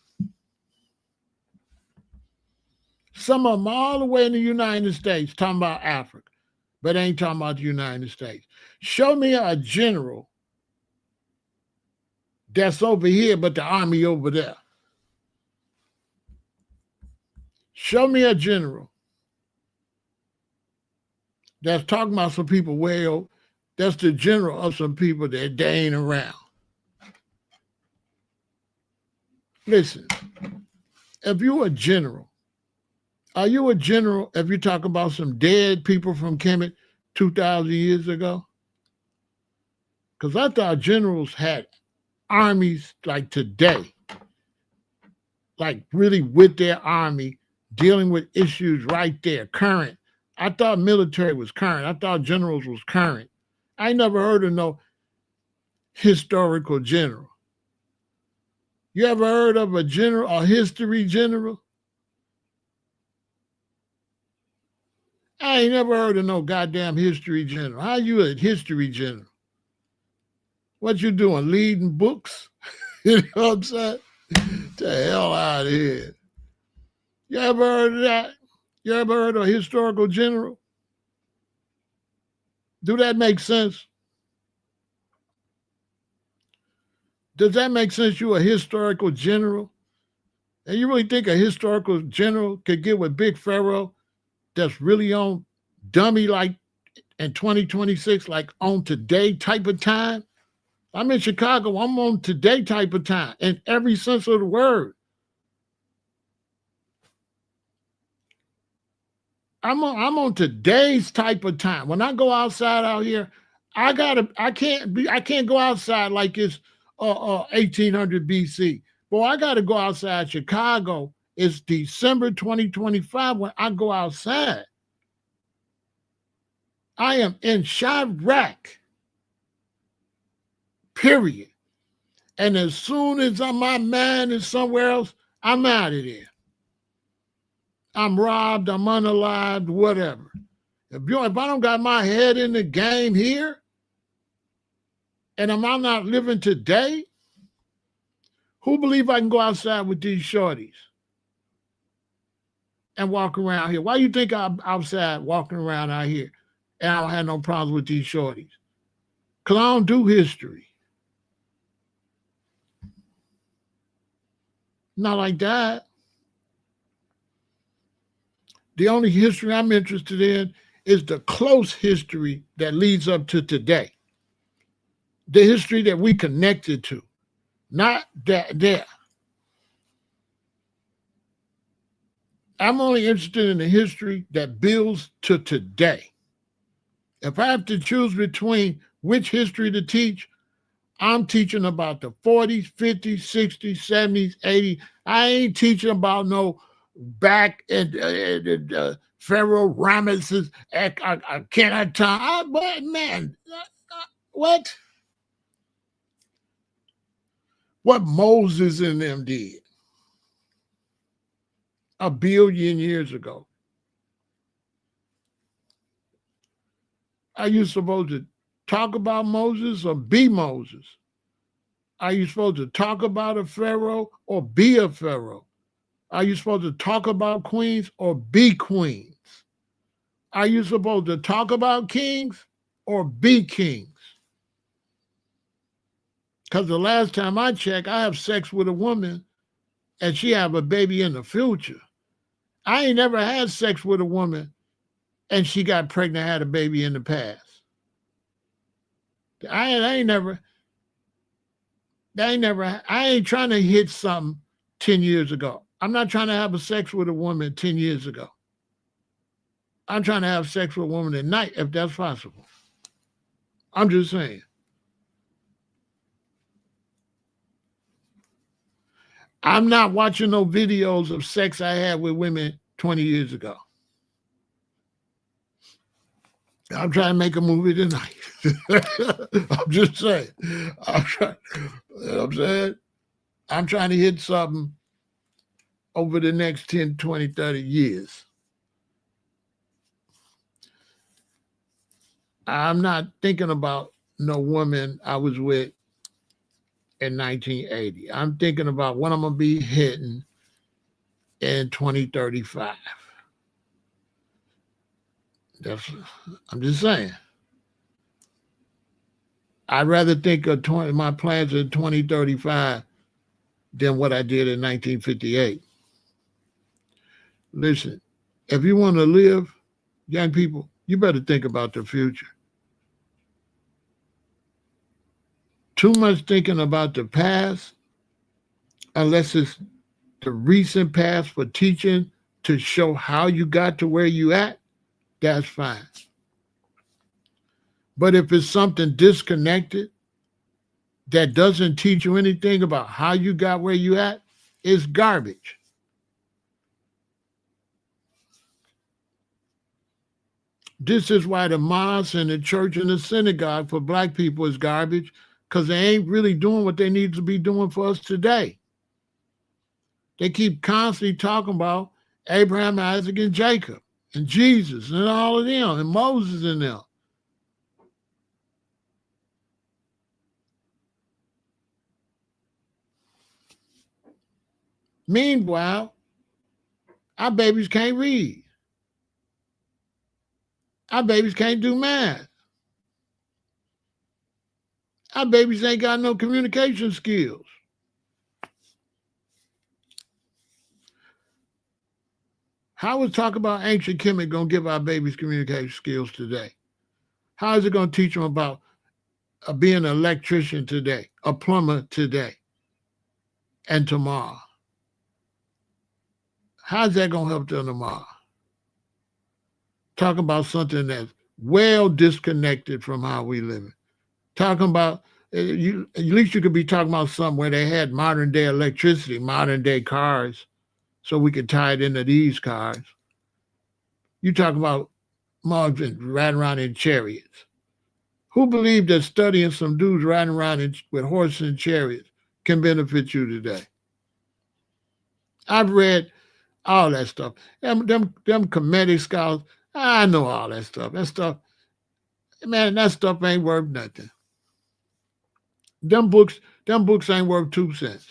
S1: Some of them all the way in the United States talking about Africa, but ain't talking about the United States. Show me a general that's over here, but the army over there. Show me a general that's talking about some people way over. That's the general of some people that they ain't around. Listen, if you're a general, are you a general if you're talking about some dead people from Kemet 2,000 years ago? Because I thought generals had armies like today, like really with their army, dealing with issues right there, current. I thought military was current. I thought generals was current. I never heard of no historical general. You ever heard of a general, a history general? I ain't never heard of no goddamn history general. How you a history general? What you doing, leading books? You know what I'm saying? Get the hell out of here. You ever heard of that? You ever heard of a historical general? Do that make sense? Does that make sense? You a historical general? And you really think a historical general could get with Big Pharaoh that's really on dummy like in 2026, like on today type of time? I'm in Chicago. I'm on today type of time in every sense of the word. I'm on today's type of time. When I go outside out here, I can't go outside like it's 1800 BC. Boy, I gotta go outside Chicago. It's December 2025 when I go outside. I am in Chirac, period. And as soon as my mind is somewhere else, I'm out of there. I'm robbed, I'm unalived, whatever. If I don't got my head in the game here, and I'm not living today, who believe I can go outside with these shorties and walk around here? Why you think I'm outside walking around out here and I don't have no problems with these shorties? Because I don't do history. Not like that. The only history I'm interested in is the close history that leads up to today. The history that we connected to, not that there. I'm only interested in the history that builds to today. If I have to choose between which history to teach, I'm teaching about the 40s, 50s, 60s, 70s, 80s. I ain't teaching about no back at Pharaoh Ramesses Akhenaton. But man, what? What Moses and them did 1 billion years ago. Are you supposed to talk about Moses or be Moses? Are you supposed to talk about a Pharaoh or be a Pharaoh? Are you supposed to talk about queens or be queens? Are you supposed to talk about kings or be kings? Because the last time I checked, I have sex with a woman and she have a baby in the future. I ain't never had sex with a woman and she got pregnant, had a baby in the past. I ain't trying to hit something 10 years ago. I'm not trying to have a sex with a woman 10 years ago. I'm trying to have sex with a woman at night if that's possible. I'm just saying. I'm not watching no videos of sex I had with women 20 years ago. I'm trying to make a movie tonight. I'm just saying. I'm trying to hit something over the next 10, 20, 30 years. I'm not thinking about no woman I was with in 1980. I'm thinking about what I'm going to be hitting in 2035. I'm just saying. I'd rather think of my plans in 2035 than what I did in 1958. Listen, if you want to live, young people, you better think about the future. Too much thinking about the past, unless it's the recent past for teaching to show how you got to where you at, that's fine. But if it's something disconnected that doesn't teach you anything about how you got where you at, it's garbage. This is why the mosque and the church and the synagogue for black people is garbage, because they ain't really doing what they need to be doing for us today. They keep constantly talking about Abraham, Isaac, and Jacob, and Jesus, and all of them, and Moses and them. Meanwhile, our babies can't read. Our babies can't do math. Our babies ain't got no communication skills. How is talk about ancient Kemet going to give our babies communication skills today? How is it going to teach them about being an electrician today, a plumber today, and tomorrow? How's that going to help them tomorrow? Talking about something that's well disconnected from how we live. Talking about at least you could be talking about something where they had modern day electricity, modern day cars, so we could tie it into these cars. You talk about mugs and riding around in chariots. Who believed that studying some dudes riding around with horses and chariots can benefit you today? I've read all that stuff. Them comedic scholars, I know all that stuff. That stuff, man, that stuff ain't worth nothing. Them books ain't worth 2 cents.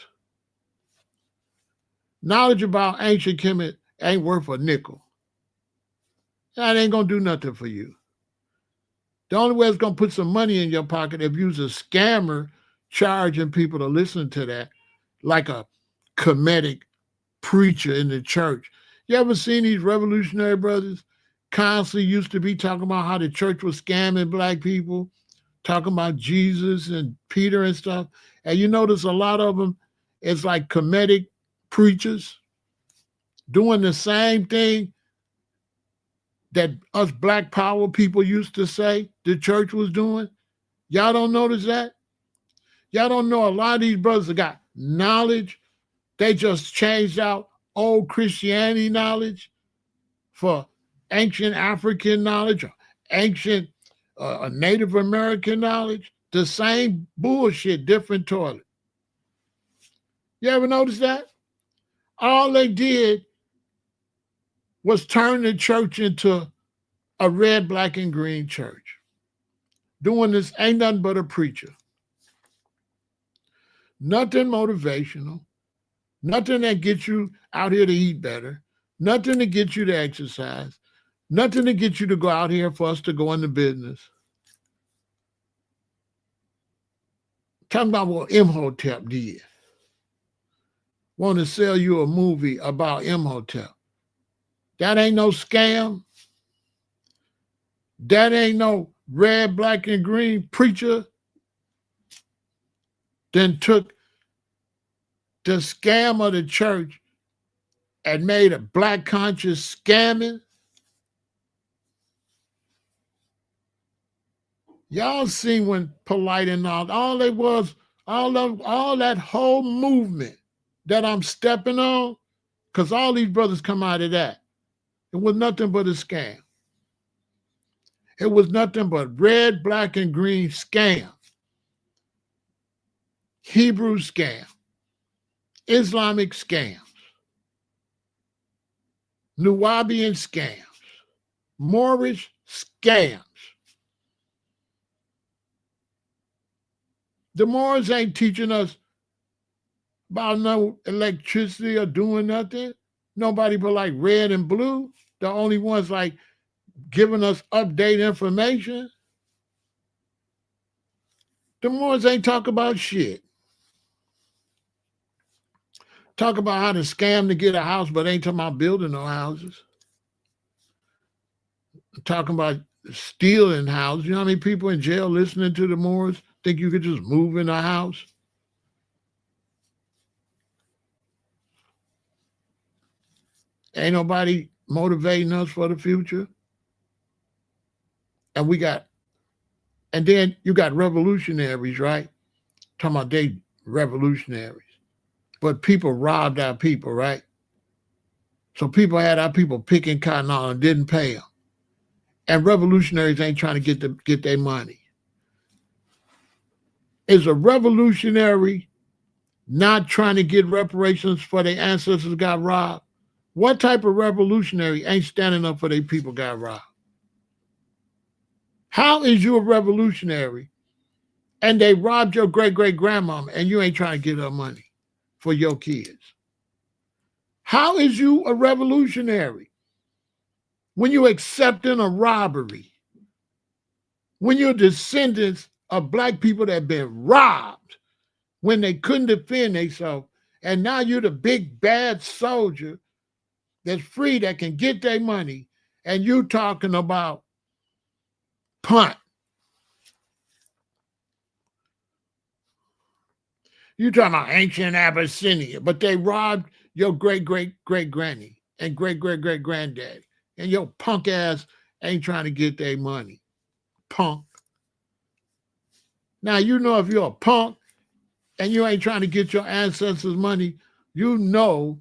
S1: Knowledge about ancient Kemet ain't worth a nickel. That ain't gonna do nothing for you. The only way it's gonna put some money in your pocket if you's a scammer charging people to listen to that, like a comedic preacher in the church. You ever seen these revolutionary brothers constantly used to be talking about how the church was scamming black people, talking about Jesus and Peter and stuff. And you notice a lot of them, it's like comedic preachers doing the same thing that us black power people used to say the church was doing. Y'all don't notice that? Y'all don't know a lot of these brothers that got knowledge. They just changed out old Christianity knowledge for ancient African knowledge or ancient Native American knowledge. The same bullshit, different toilet. You ever notice that? All they did was turn the church into a red, black, and green church. Doing this ain't nothing but a preacher. Nothing motivational. Nothing that gets you out here to eat better. Nothing to get you to exercise. Nothing to get you to go out here for us to go into business. Talking about what Imhotep did. Want to sell you a movie about Imhotep. That ain't no scam. That ain't no red, black, and green preacher then took the scam of the church and made a black conscious scamming. Y'all seen when Polite and all they was, all that whole movement that I'm stepping on, because all these brothers come out of that. It was nothing but a scam. It was nothing but red, black, and green scam. Hebrew scam. Islamic scams. Nubian scams. Moorish scams. The Moors ain't teaching us about no electricity or doing nothing. Nobody but like red and blue. The only ones like giving us update information. The Moors ain't talk about shit. Talk about how to scam to get a house, but ain't talking about building no houses. Talking about stealing houses. You know how many people in jail listening to the Moors think you could just move in a house? Ain't nobody motivating us for the future. And then you got revolutionaries, right? Talking about they revolutionaries. But people robbed our people, right? So people had our people picking cotton on and didn't pay them. And revolutionaries ain't trying to get their money. Is a revolutionary not trying to get reparations for their ancestors got robbed? What type of revolutionary ain't standing up for their people got robbed? How is you a revolutionary and they robbed your great-great-grandmama and you ain't trying to get her money for your kids? How is you a revolutionary when you accepting a robbery? When you're descendants of black people that have been robbed when they couldn't defend themselves, and now you're the big bad soldier that's free that can get their money, and you talking about punt. You talking about ancient Abyssinia, but they robbed your great-great-great-granny and great-great-great-granddaddy and your punk ass ain't trying to get their money. Punk. Now, you know if you're a punk and you ain't trying to get your ancestors' money, you know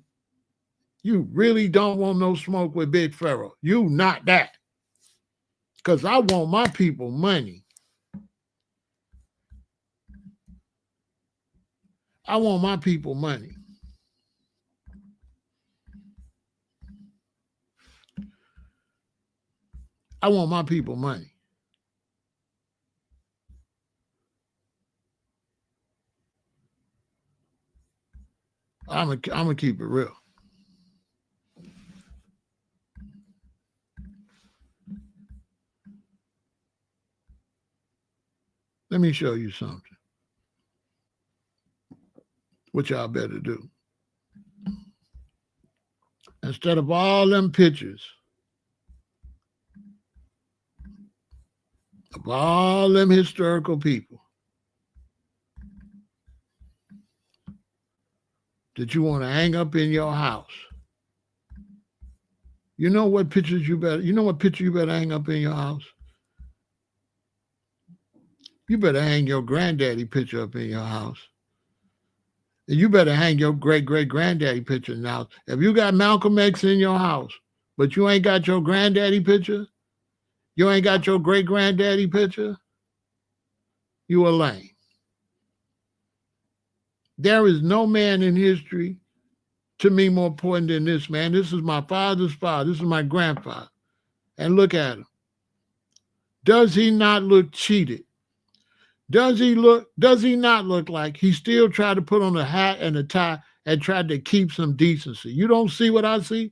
S1: you really don't want no smoke with Big Pharaoh. You not that. Because I want my people money. I want my people money. I want my people money. I'm gonna keep it real. Let me show you something. What y'all better do. Instead of all them pictures of all them historical people that you want to hang up in your house, you know what picture you better hang up in your house? You better hang your granddaddy picture up in your house. And you better hang your great-great-granddaddy picture in the house. If you got Malcolm X in your house, but you ain't got your granddaddy picture, you ain't got your great-granddaddy picture, you a lame. There is no man in history to me more important than this man. This is my father's father. This is my grandfather. And look at him. Does he not look cheated? Does he not look like he still tried to put on a hat and a tie and tried to keep some decency? You don't see what I see?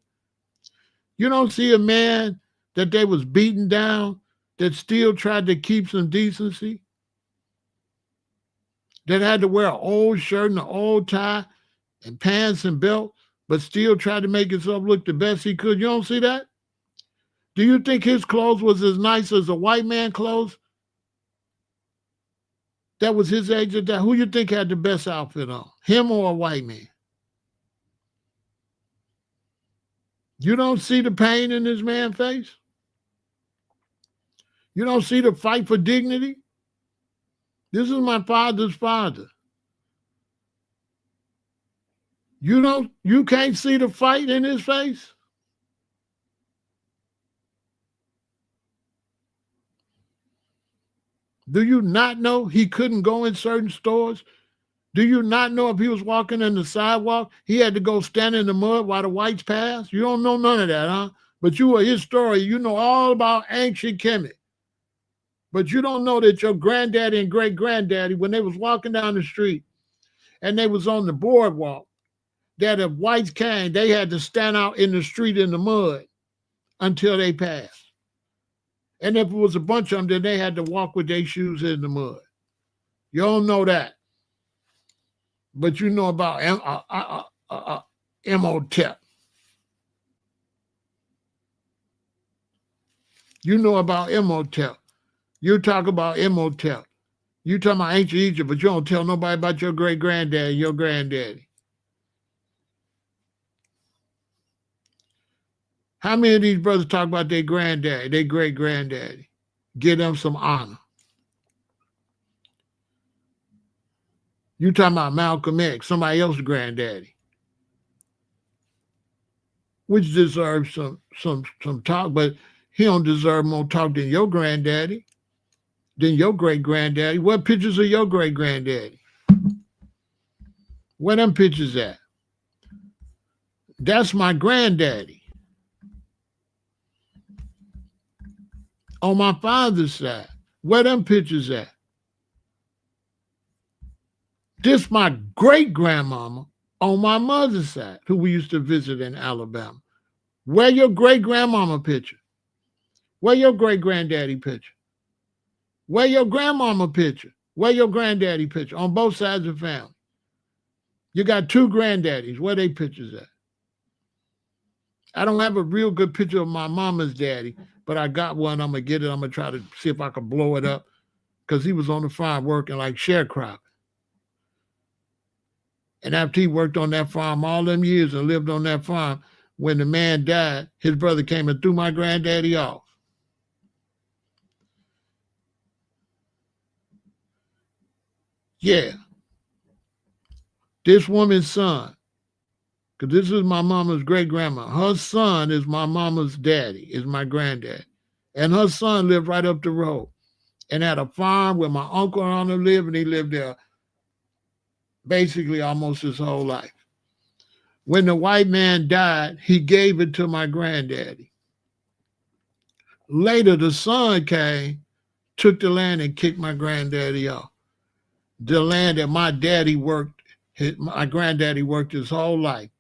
S1: You don't see a man that they was beating down that still tried to keep some decency? That had to wear an old shirt and an old tie and pants and belt, but still tried to make himself look the best he could. You don't see that? Do you think his clothes was as nice as a white man clothes? That was his age at that. Who you think had the best outfit on? Him or a white man? You don't see the pain in this man's face? You don't see the fight for dignity? This is my father's father. You can't see the fight in his face? Do you not know he couldn't go in certain stores? Do you not know if he was walking in the sidewalk, he had to go stand in the mud while the whites passed? You don't know none of that, huh? But you a historian. You know all about ancient Kemet. But you don't know that your granddaddy and great-granddaddy, when they was walking down the street and they was on the boardwalk, that if whites came, they had to stand out in the street in the mud until they passed. And if it was a bunch of them, then they had to walk with their shoes in the mud. You don't know that. But you know about Imhotep. You know about Imhotep. You talk about Imhotep. You talk about ancient Egypt, but you don't tell nobody about your great-granddaddy, your granddaddy. How many of these brothers talk about their granddaddy, their great-granddaddy? Give them some honor. You talking about Malcolm X, somebody else's granddaddy, which deserves some talk, but he don't deserve more talk than your granddaddy, than your great-granddaddy. What pictures of your great-granddaddy? Where them pictures at? That's my granddaddy. On my father's side. Where them pictures at? This my great-grandmama on my mother's side, who we used to visit in Alabama. Where your great-grandmama picture? Where your great-granddaddy picture? Where your grandmama picture? Where your granddaddy picture? On both sides of the family. You got two granddaddies. Where they pictures at? I don't have a real good picture of my mama's daddy, but I got one. I'm going to get it. I'm going to try to see if I can blow it up because he was on the farm working like sharecropping. And after he worked on that farm all them years and lived on that farm, when the man died, his brother came and threw my granddaddy off. Yeah, this woman's son, because this is my mama's great grandma. Her son is my mama's daddy, is my granddad. And her son lived right up the road and had a farm where my uncle and aunt lived, and he lived there basically almost his whole life. When the white man died, he gave it to my granddaddy. Later, the son came, took the land, and kicked my granddaddy off. The land that my daddy worked, my granddaddy worked his whole life.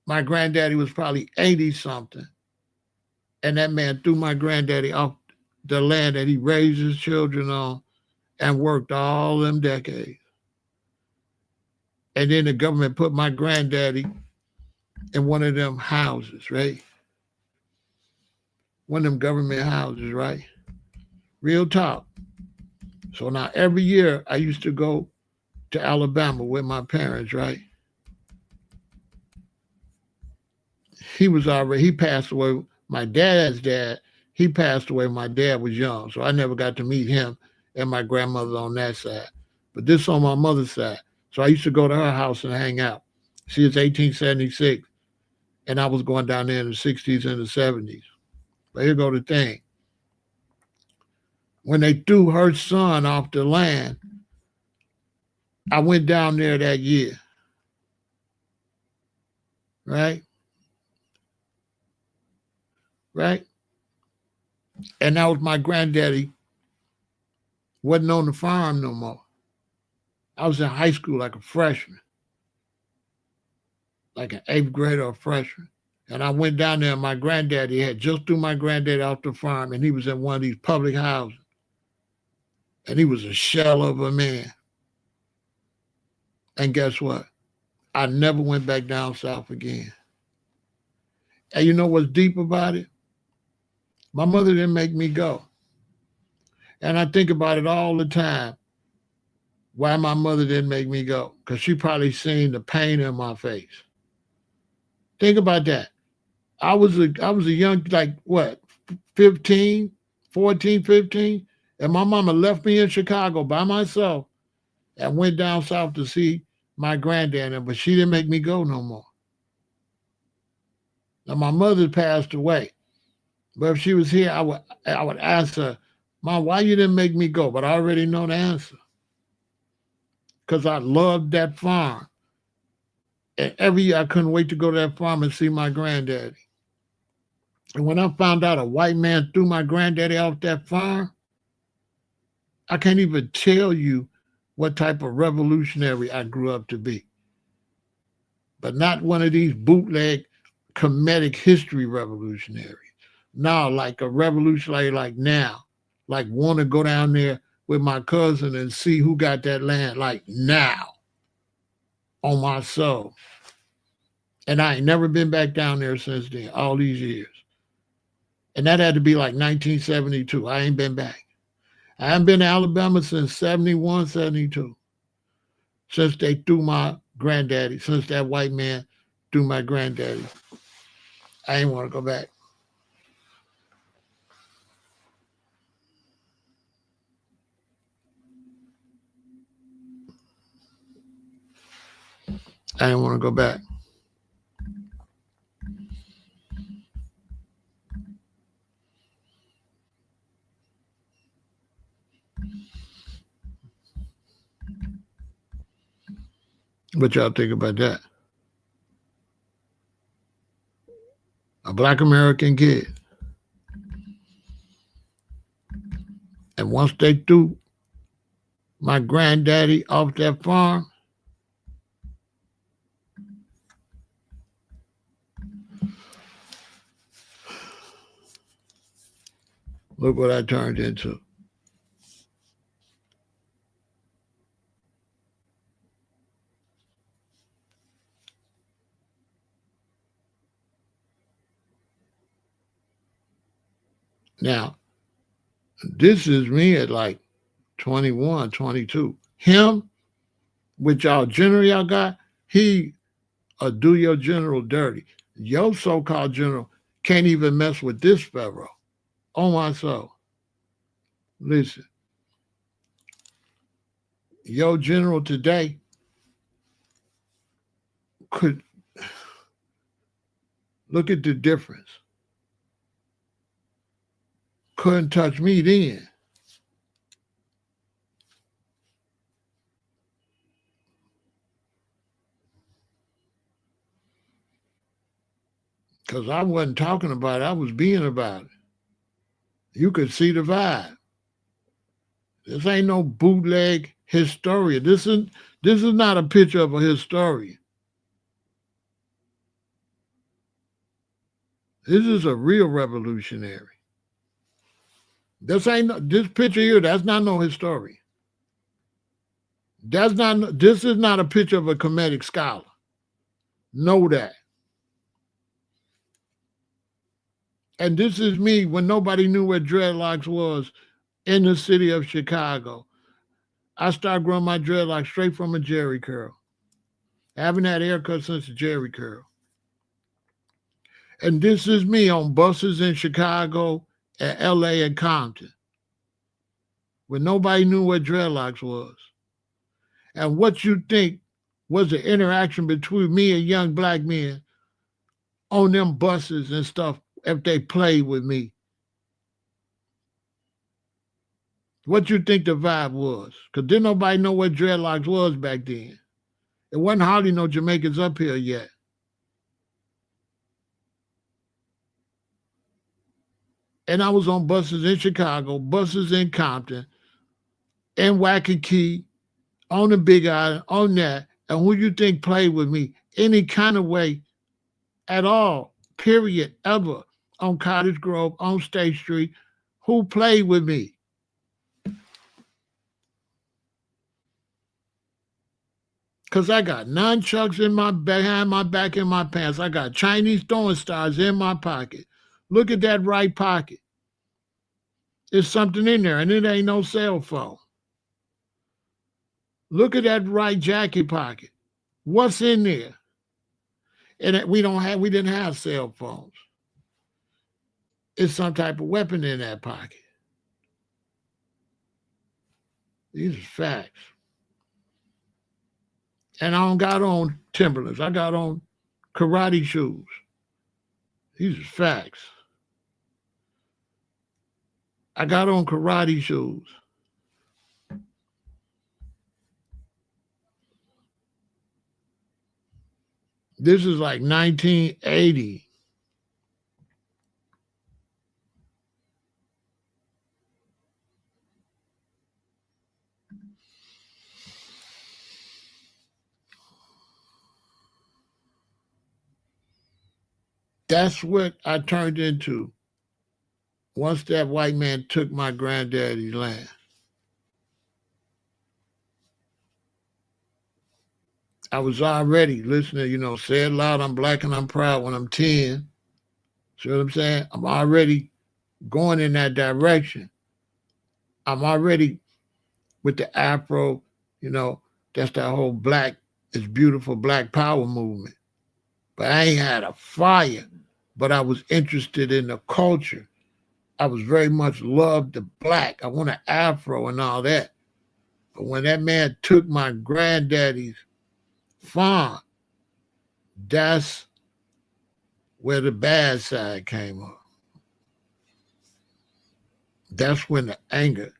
S1: My granddaddy was probably 80 something. And that man threw my granddaddy off the land that he raised his children on and worked all them decades. And then the government put my granddaddy in one of them houses, right? One of them government houses, right? Real talk. So now every year I used to go to Alabama with my parents, right? He passed away. My dad's dad, he passed away when my dad was young. So I never got to meet him and my grandmother on that side. But this on my mother's side. So I used to go to her house and hang out. See, it's 1876. And I was going down there in the 60s and the 70s. But here go the thing. When they threw her son off the land, I went down there that year. Right? Right? And that was my granddaddy. Wasn't on the farm no more. I was in high school like a freshman. Like an 8th grader or freshman. And I went down there and my granddaddy had just threw my granddaddy off the farm and he was in one of these public houses. And he was a shell of a man. And guess what? I never went back down south again. And you know what's deep about it? My mother didn't make me go. And I think about it all the time. Why my mother didn't make me go. Because she probably seen the pain in my face. Think about that. I was a young, like what, 15, 14, 15? And my mama left me in Chicago by myself and went down south to see my granddad, but she didn't make me go no more. Now my mother passed away. But if she was here, I would ask her, Mom, why you didn't make me go? But I already know the answer. Because I loved that farm. And every year I couldn't wait to go to that farm and see my granddaddy. And when I found out a white man threw my granddaddy off that farm, I can't even tell you what type of revolutionary I grew up to be. But not one of these bootleg comedic history revolutionaries. No, like a revolutionary like now. Like want to go down there with my cousin and see who got that land like now on my soul. And I ain't never been back down there since then, all these years. And that had to be like 1972. I ain't been back. I haven't been to Alabama since 71, 72. Since they threw my granddaddy, since that white man threw my granddaddy. I ain't want to go back. I didn't want to go back. What y'all think about that? A Black American kid. And once they threw my granddaddy off that farm, look what I turned into. Now, this is me at like 21, 22. Him, with y'all general y'all got, he do your general dirty. Your so-called general can't even mess with this Pharaoh. Oh my soul. Listen, Your general today could look at the difference. Couldn't touch me then. Because I wasn't talking about it, I was being about it. You could see the vibe. This ain't no bootleg historian. This is not a picture of a historian. This is a real revolutionary. This picture here, that's not no historian. This is not a picture of a Kemetic scholar. Know that. And this is me when nobody knew where dreadlocks was in the city of Chicago. I started growing my dreadlocks straight from a Jerry curl. I haven't had a haircut since a Jerry curl. And this is me on buses in Chicago and LA and Compton, when nobody knew what dreadlocks was. And what you think was the interaction between me and young black men on them buses and stuff if they played with me? What you think the vibe was? Because didn't nobody know what dreadlocks was back then. It wasn't hardly no Jamaicans up here yet. And I was on buses in Chicago, buses in Compton, in Waikiki, on the Big Island, on that. And who you think played with me any kind of way at all, period, ever, on Cottage Grove, on State Street? Who played with me? Because I got nunchucks behind my back in my pants. I got Chinese throwing stars in my pocket. Look at that right pocket. There's something in there, and it ain't no cell phone. Look at that right jacket pocket. What's in there? And we didn't have cell phones. It's some type of weapon in that pocket. These are facts. And I don't got on Timberlands. I got on karate shoes. These are facts. I got on karate shoes. This is like 1980. That's what I turned into once that white man took my granddaddy's land. I was already listening, say it loud, I'm black and I'm proud when I'm 10. See what I'm saying? I'm already going in that direction. I'm already with the Afro, that's that whole black is beautiful black power movement. But I ain't had a fire, but I was interested in the culture. I was very much loved the black. I want an Afro and all that. But when that man took my granddaddy's farm, that's where the bad side came up. That's when the anger.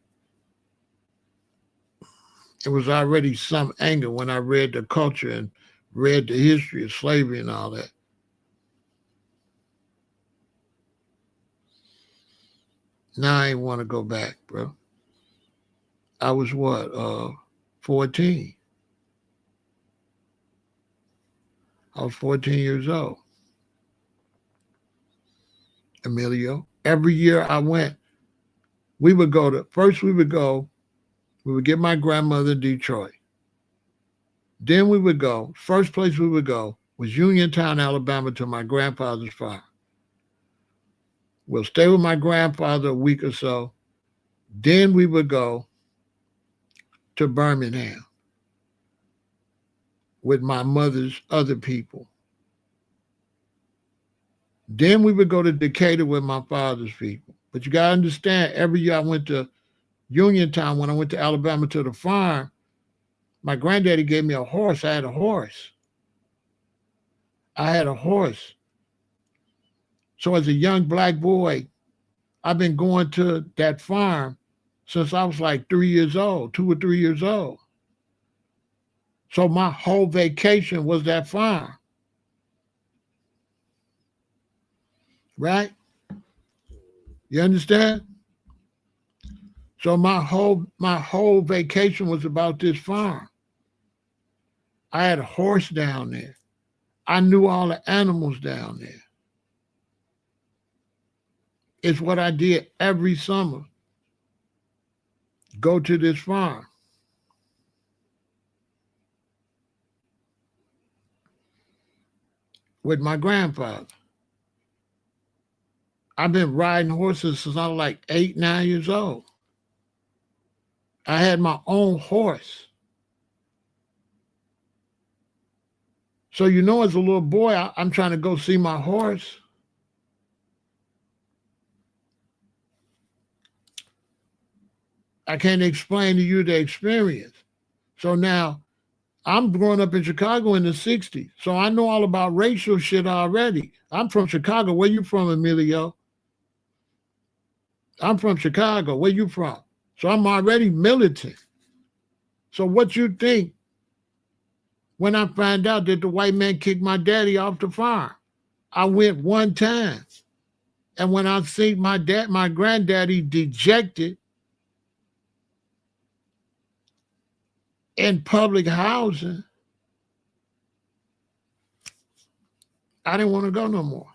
S1: It was already some anger when I read the culture and read the history of slavery and all that. Now I ain't want to go back, bro. I was 14. I was 14 years old. Emilio. Every year I went, we would get my grandmother in Detroit. Then we would go, first place we would go was Uniontown, Alabama, to my grandfather's farm. We'll stay with my grandfather a week or so. Then we would go to Birmingham with my mother's other people. Then we would go to Decatur with my father's people. But you got to understand, every year I went to Uniontown, when I went to Alabama to the farm, My granddaddy gave me a horse. I had a horse. I had a horse. So as a young black boy, I've been going to that farm since I was like 3 years old, 2 or 3 years old. So my whole vacation was that farm, right? You understand? So my whole vacation was about this farm. I had a horse down there. I knew all the animals down there. It's what I did every summer. Go to this farm. With my grandfather. I've been riding horses since I was like 8, 9 years old. I had my own horse. So as a little boy, I'm trying to go see my horse. I can't explain to you the experience. So now I'm growing up in Chicago in the 60s. So I know all about racial shit already. I'm from Chicago. Where you from, Emilio? I'm from Chicago. Where you from? So I'm already militant. So what you think when I find out that the white man kicked my daddy off the farm? I went one time. And when I see my granddaddy dejected in public housing, I didn't want to go no more.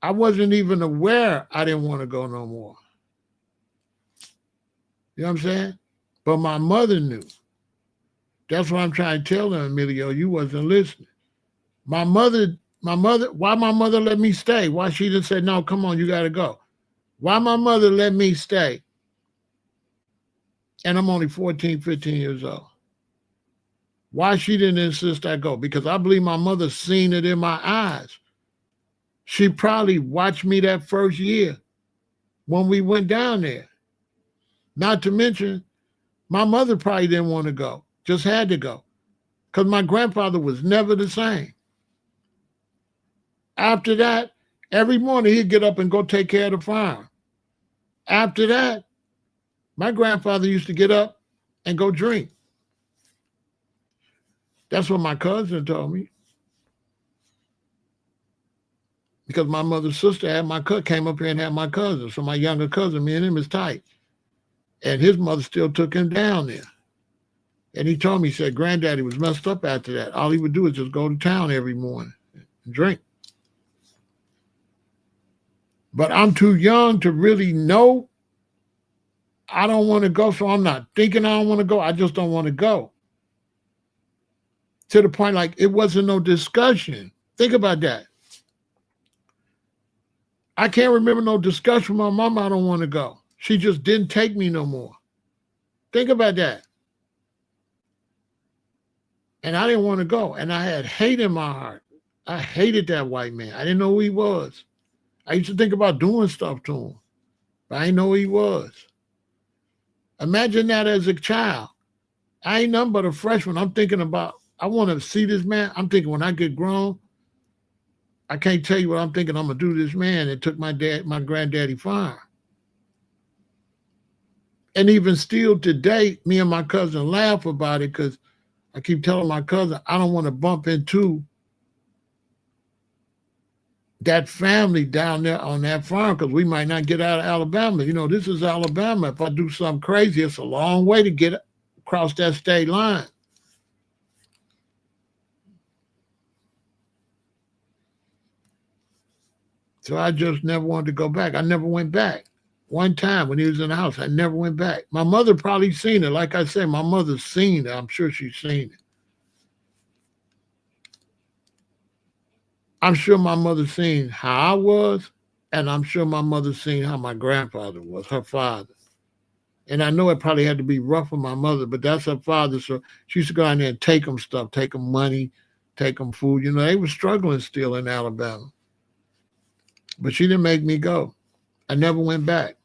S1: I wasn't even aware I didn't want to go no more. You know what I'm saying? But my mother knew. That's what I'm trying to tell her, Emilio. You wasn't listening. Why my mother let me stay? Why she didn't say, no, come on, you got to go? Why my mother let me stay? And I'm only 14, 15 years old. Why she didn't insist I go? Because I believe my mother seen it in my eyes. She probably watched me that first year when we went down there. Not to mention, my mother probably didn't want to go, just had to go. Because my grandfather was never the same. After that, every morning he'd get up and go take care of the farm. After that, my grandfather used to get up and go drink. That's what my cousin told me. Because my mother's sister came up here and had my cousin. So my younger cousin, me and him is tight. And his mother still took him down there. And he told me, he said, granddaddy was messed up after that. All he would do is just go to town every morning and drink. But I'm too young to really know. I don't want to go, so I'm not thinking I don't want to go. I just don't want to go. To the point like it wasn't no discussion. Think about that. I can't remember no discussion with my mama. I don't want to go. She just didn't take me no more. Think about that. And I didn't want to go. And I had hate in my heart. I hated that white man. I didn't know who he was. I used to think about doing stuff to him, but I didn't know who he was. Imagine that as a child. I ain't nothing but a freshman. I'm thinking about, I want to see this man. I'm thinking when I get grown, I can't tell you what I'm thinking. I'm going to do this man that took my granddaddy farm. And even still today, me and my cousin laugh about it because I keep telling my cousin, I don't want to bump into that family down there on that farm because we might not get out of Alabama. This is Alabama. If I do something crazy, it's a long way to get across that state line. So I just never wanted to go back. I never went back. One time when he was in the house, I never went back. My mother probably seen it. Like I said, my mother's seen it. I'm sure she's seen it. I'm sure my mother seen how I was, and I'm sure my mother seen how my grandfather was, her father. And I know it probably had to be rough for my mother, but that's her father. So she used to go out there and take them stuff, take them money, take them food. They were struggling still in Alabama. But she didn't make me go. I never went back.